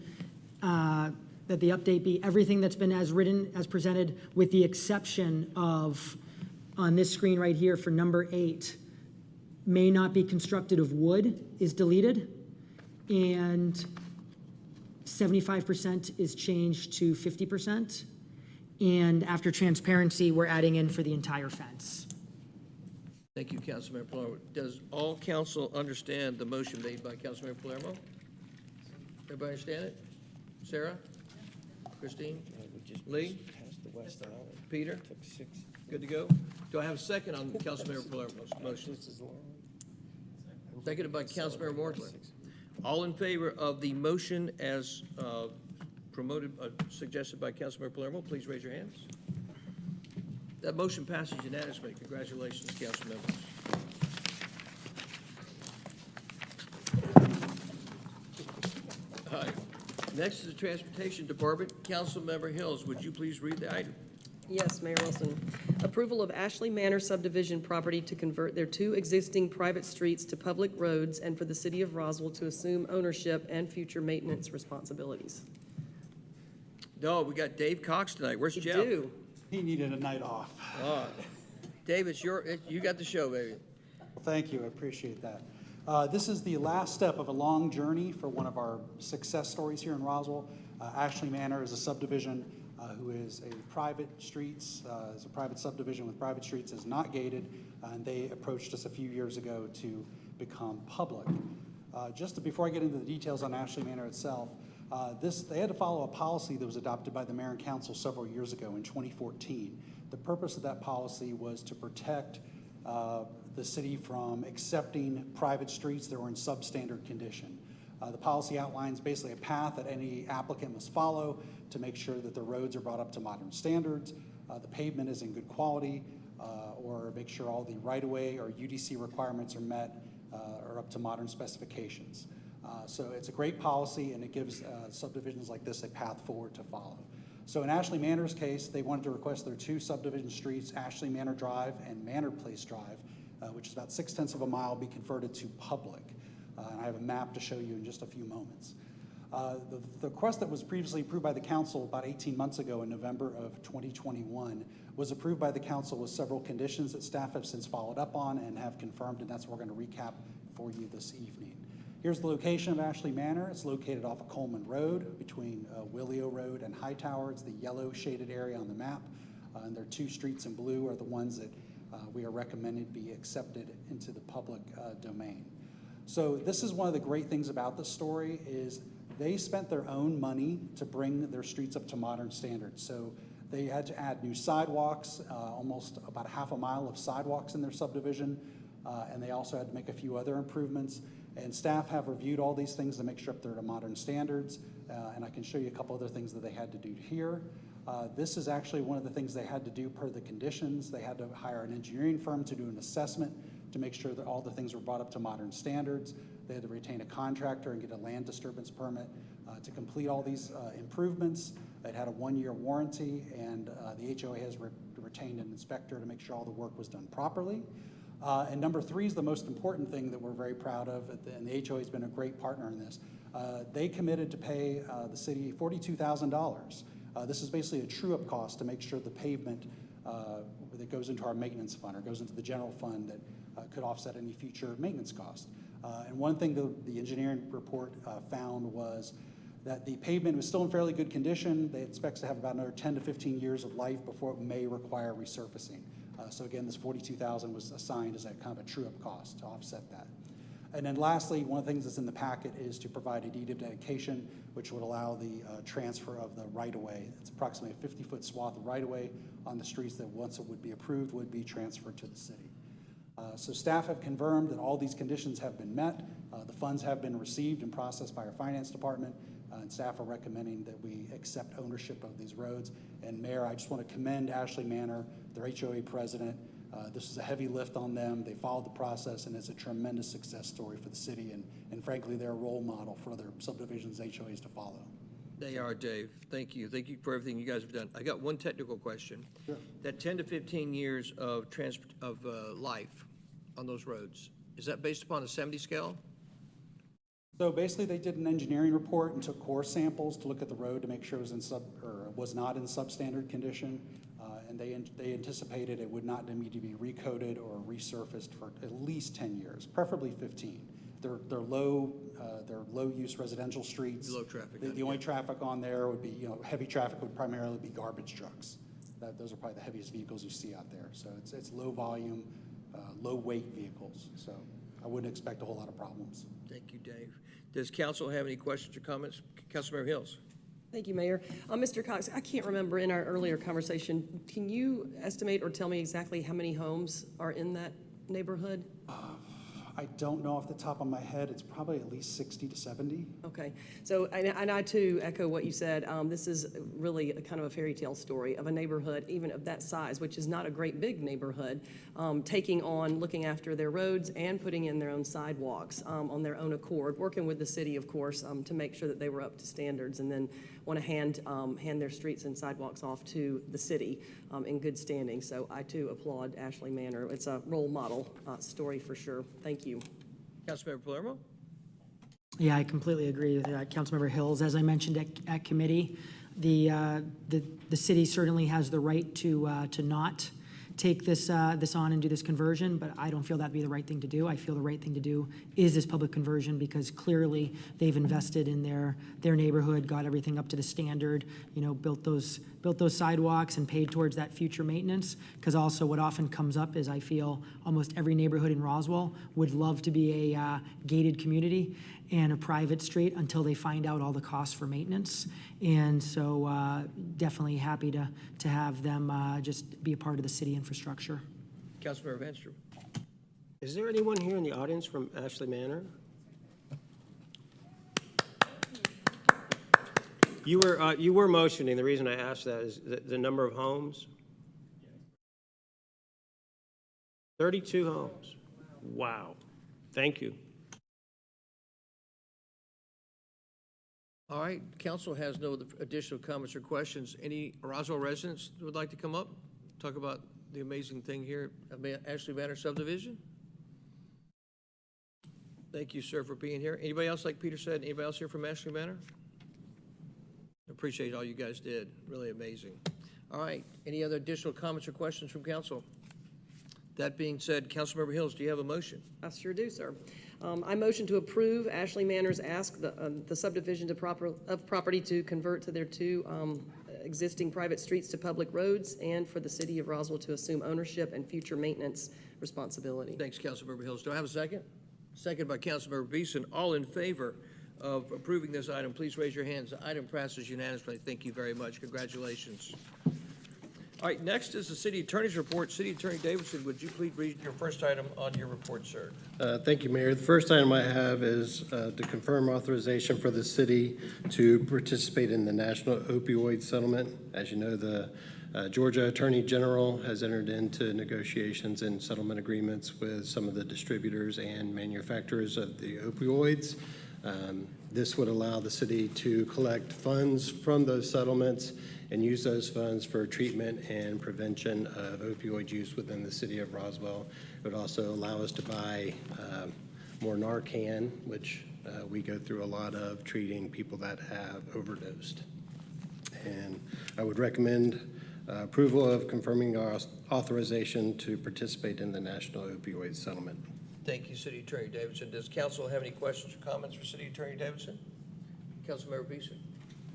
that the update be everything that's been as written, as presented, with the exception of, on this screen right here for number 8, may not be constructed of wood is deleted, and 75% is changed to 50%. And after transparency, we're adding in for the entire fence. Thank you, Councilmember Palermo. Does all council understand the motion made by Councilmember Palermo? Everybody understand it? Sarah? Christine? Lee? Peter? Good to go? Do I have a second on Councilmember Palermo's motion? Seconded by Councilmember Morcliffe. All in favor of the motion as suggested by Councilmember Palermo, please raise your hands. That motion passes unanimously. Congratulations, council members. All right. Next is the Transportation Department. Councilmember Hills, would you please read the item? Yes, Mayor Wilson. Approval of Ashley Manor subdivision property to convert their 2 existing private streets to public roads and for the city of Roswell to assume ownership and future maintenance responsibilities. No, we got Dave Cox tonight. Where's You Jeff? do. He needed a night off. Dave, you got the show, baby. Well, thank you, I appreciate that. This is the last step of a long journey for one of our success stories here in Roswell. Ashley Manor is a subdivision who is a private streets, is a private subdivision with private streets, is not gated, and they approached us a few years ago to become public. Before I get into the details on Ashley Manor itself, they had to follow a policy that was adopted by the mayor and council several years ago in 2014. The purpose of that policy was to protect the city from accepting private streets that were in substandard condition. The policy outlines basically a path that any applicant must follow to make sure that the roads are brought up to modern standards, the pavement is in good quality, or make sure all the right-of-way or UDC requirements are met or up to modern specifications. So it's a great policy, and it gives subdivisions like this a path forward to follow. So in Ashley Manor's case, they wanted to request their 2 subdivision streets, Ashley Manor Drive and Manor Place Drive, which is about 0.6 of a mile, be converted to public. And I have a map to show you in just a few moments. The request that was previously approved by the council about 18 months ago in November of 2021 was approved by the council with several conditions that staff have since followed up on and have confirmed, and that's what we're going to recap for you this evening. Here's the location of Ashley Manor. It's located off of Coleman Road between Willio Road and Hightower. It's the yellow shaded area on the map. And their 2 streets in blue are the ones that we are recommending be accepted into the public domain. So this is one of the great things about this story is they spent their own money to bring their streets up to modern standards. So they had to add new sidewalks, almost about 0.5 mile of sidewalks in their subdivision, and they also had to make a few other improvements. And staff have reviewed all these things to make sure they're to modern standards, and I can show you a couple other things that they had to do here. This is actually one of the things they had to do per the conditions. They had to hire an engineering firm to do an assessment to make sure that all the things were brought up to modern standards. They had to retain a contractor and get a land disturbance permit to complete all these improvements. It had a 1-year warranty, and the HOA has retained an inspector to make sure all the work was done properly. And number 3 is the most important thing that we're very proud of, and the HOA has been a great partner in this. They committed to pay the city $42,000. This is basically a true-up cost to make sure the pavement that goes into our maintenance fund or goes into the general fund that could offset any future maintenance cost. And one thing the engineering report found was that the pavement was still in fairly good condition. They expect to have about another 10 to 15 years of life before it may require resurfacing. So again, this $42,000 was assigned as a kind of a true-up cost to offset that. And then lastly, one of the things that's in the packet is to provide a deed of dedication, which would allow the transfer of the right-of-way. It's approximately a 50-foot swath of right-of-way on the streets that once it would be approved would be transferred to the city. So staff have confirmed that all these conditions have been met. The funds have been received and processed by our finance department, and staff are recommending that we accept ownership of these roads. And Mayor, I just want to commend Ashley Manor, their HOA president. This is a heavy lift on them. They followed the process, and it's a tremendous success story for the city, and frankly, they're a role model for other subdivisions, HOAs to follow. They are, Dave. Thank you. Thank you for everything you guys have done. I got one technical question. Sure. That 10 to 15 years of life on those roads, is that based upon a 70 scale? So basically, they did an engineering report and took core samples to look at the road to make sure it was not in substandard condition, and they anticipated it would not need to be recoded or resurfaced for at least 10 years, preferably 15. They're low use residential streets. Low traffic. The only traffic on there would be, heavy traffic would primarily be garbage trucks. Those are probably the heaviest vehicles you see out there. So it's low volume, low weight vehicles. So I wouldn't expect a whole lot of problems. Thank you, Dave. Does council have any questions or comments? Councilmember Hills. Thank you, Mayor. Mr. Cox, I can't remember in our earlier conversation, can you estimate or tell me exactly how many homes are in that neighborhood? I don't know off the top of my head. It's probably at least 60 to 70. Okay, so, and I too echo what you said. This is really a kind of a fairy tale story of a neighborhood, even of that size, which is not a great big neighborhood, taking on, looking after their roads and putting in their own sidewalks on their own accord, working with the city, of course, to make sure that they were up to standards, and then want to hand their streets and sidewalks off to the city in good standing. So I too applaud Ashley Manor. It's a role model story for sure. Thank you. Councilmember Palermo? Yeah, I completely agree with Councilmember Hills. As I mentioned at committee, the city certainly has the right to not take this on and do this conversion, but I don't feel that'd be the right thing to do. I feel the right thing to do is this public conversion because clearly they've invested in their neighborhood, got everything up to the standard, built those sidewalks and paid towards that future maintenance. Because also what often comes up is I feel almost every neighborhood in Roswell would love to be a gated community and a private street until they find out all the costs for maintenance. And so definitely happy to have them just be a part of the city infrastructure. Councilmember Vanstrom? Is there anyone here in the audience from Ashley Manor? You were motioning. The reason I asked that is the number of homes. 32 homes. Wow. Thank you. All right, council has no additional comments or questions. Any Roswell residents who would like to come up, talk about the amazing thing here at Ashley Manor subdivision? Thank you, sir, for being here. Anybody else, like Peter said, anybody else here from Ashley Manor? Appreciate all you guys did. Really amazing. All right, any other additional comments or questions from council? That being said, Councilmember Hills, do you have a motion? I sure do, sir. I motion to approve Ashley Manor's ask the subdivision of property to convert to their two existing private streets to public roads and for the city of Roswell to assume ownership and future maintenance responsibility. Thanks, Councilmember Hills. Do I have a second? Second by Councilmember Beeson. All in favor of approving this item, please raise your hands. The item passes unanimously. Thank you very much. Congratulations. All right, next is the city attorney's report. City Attorney Davidson, would you please read your first item on your report, sir? Thank you, Mayor. The first item I have is to confirm authorization for the city to participate in the national opioid settlement. As you know, the Georgia Attorney General has entered into negotiations and settlement agreements with some of the distributors and manufacturers of the opioids. This would allow the city to collect funds from those settlements and use those funds for treatment and prevention of opioid use within the city of Roswell. It would also allow us to buy more Narcan, which we go through a lot of treating people that have overdosed. And I would recommend approval of confirming our authorization to participate in the national opioid settlement. Thank you, City Attorney Davidson. Does council have any questions or comments for City Attorney Davidson? Councilmember Beeson.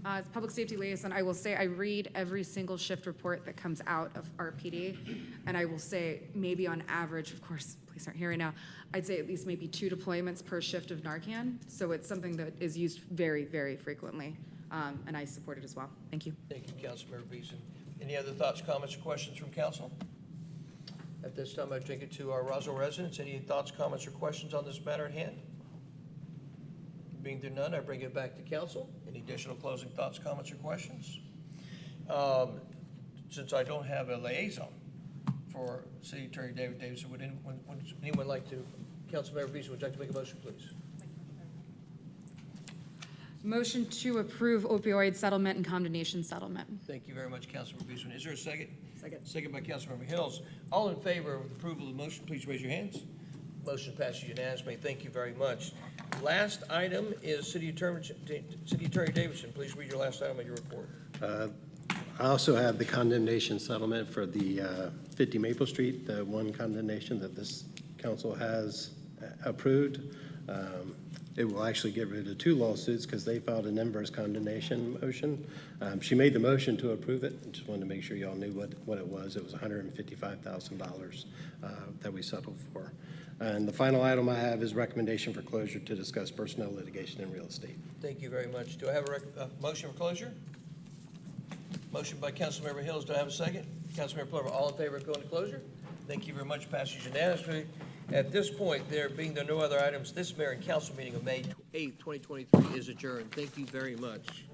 As public safety liaison, I will say I read every single shift report that comes out of RPD, and I will say maybe on average, of course, police aren't here right now, I'd say at least maybe 2 deployments per shift of Narcan. So it's something that is used very, very frequently, and I support it as well. Thank you. Thank you, Councilmember Beeson. Any other thoughts, comments, or questions from council? At this time, I take it to our Roswell residents. Any thoughts, comments, or questions on this matter at hand? Being there none, I bring it back to council. Any additional closing thoughts, comments, or questions? Since I don't have a liaison for City Attorney David Davidson, would anyone like to, Councilmember Beeson, would you like to make a motion, please? Motion to approve opioid settlement and condemnation settlement. Thank you very much, Councilmember Beeson. Is there a second? Second. Second by Councilmember Hills. All in favor of approval of the motion, please raise your hands. Motion passes unanimously. Thank you very much. Last item is City Attorney Davidson. Please read your last item of your report. I also have the condemnation settlement for the 50 Maple Street, the one condemnation that this council has approved. It will actually get rid of 2 lawsuits because they filed an inverse condemnation motion. She made the motion to approve it. Just wanted to make sure y'all knew what it was. It was $155,000 that we settled for. And the final item I have is recommendation for closure to discuss personnel litigation and real estate. Thank you very much. Do I have a motion for closure? Motion by Councilmember Hills. Do I have a second? Councilmember Plover, all in favor of going to closure? Thank you very much. Passes unanimously. At this point, there being no other items, this mayor and council meeting of May 8th, 2023 is adjourned. Thank you very much.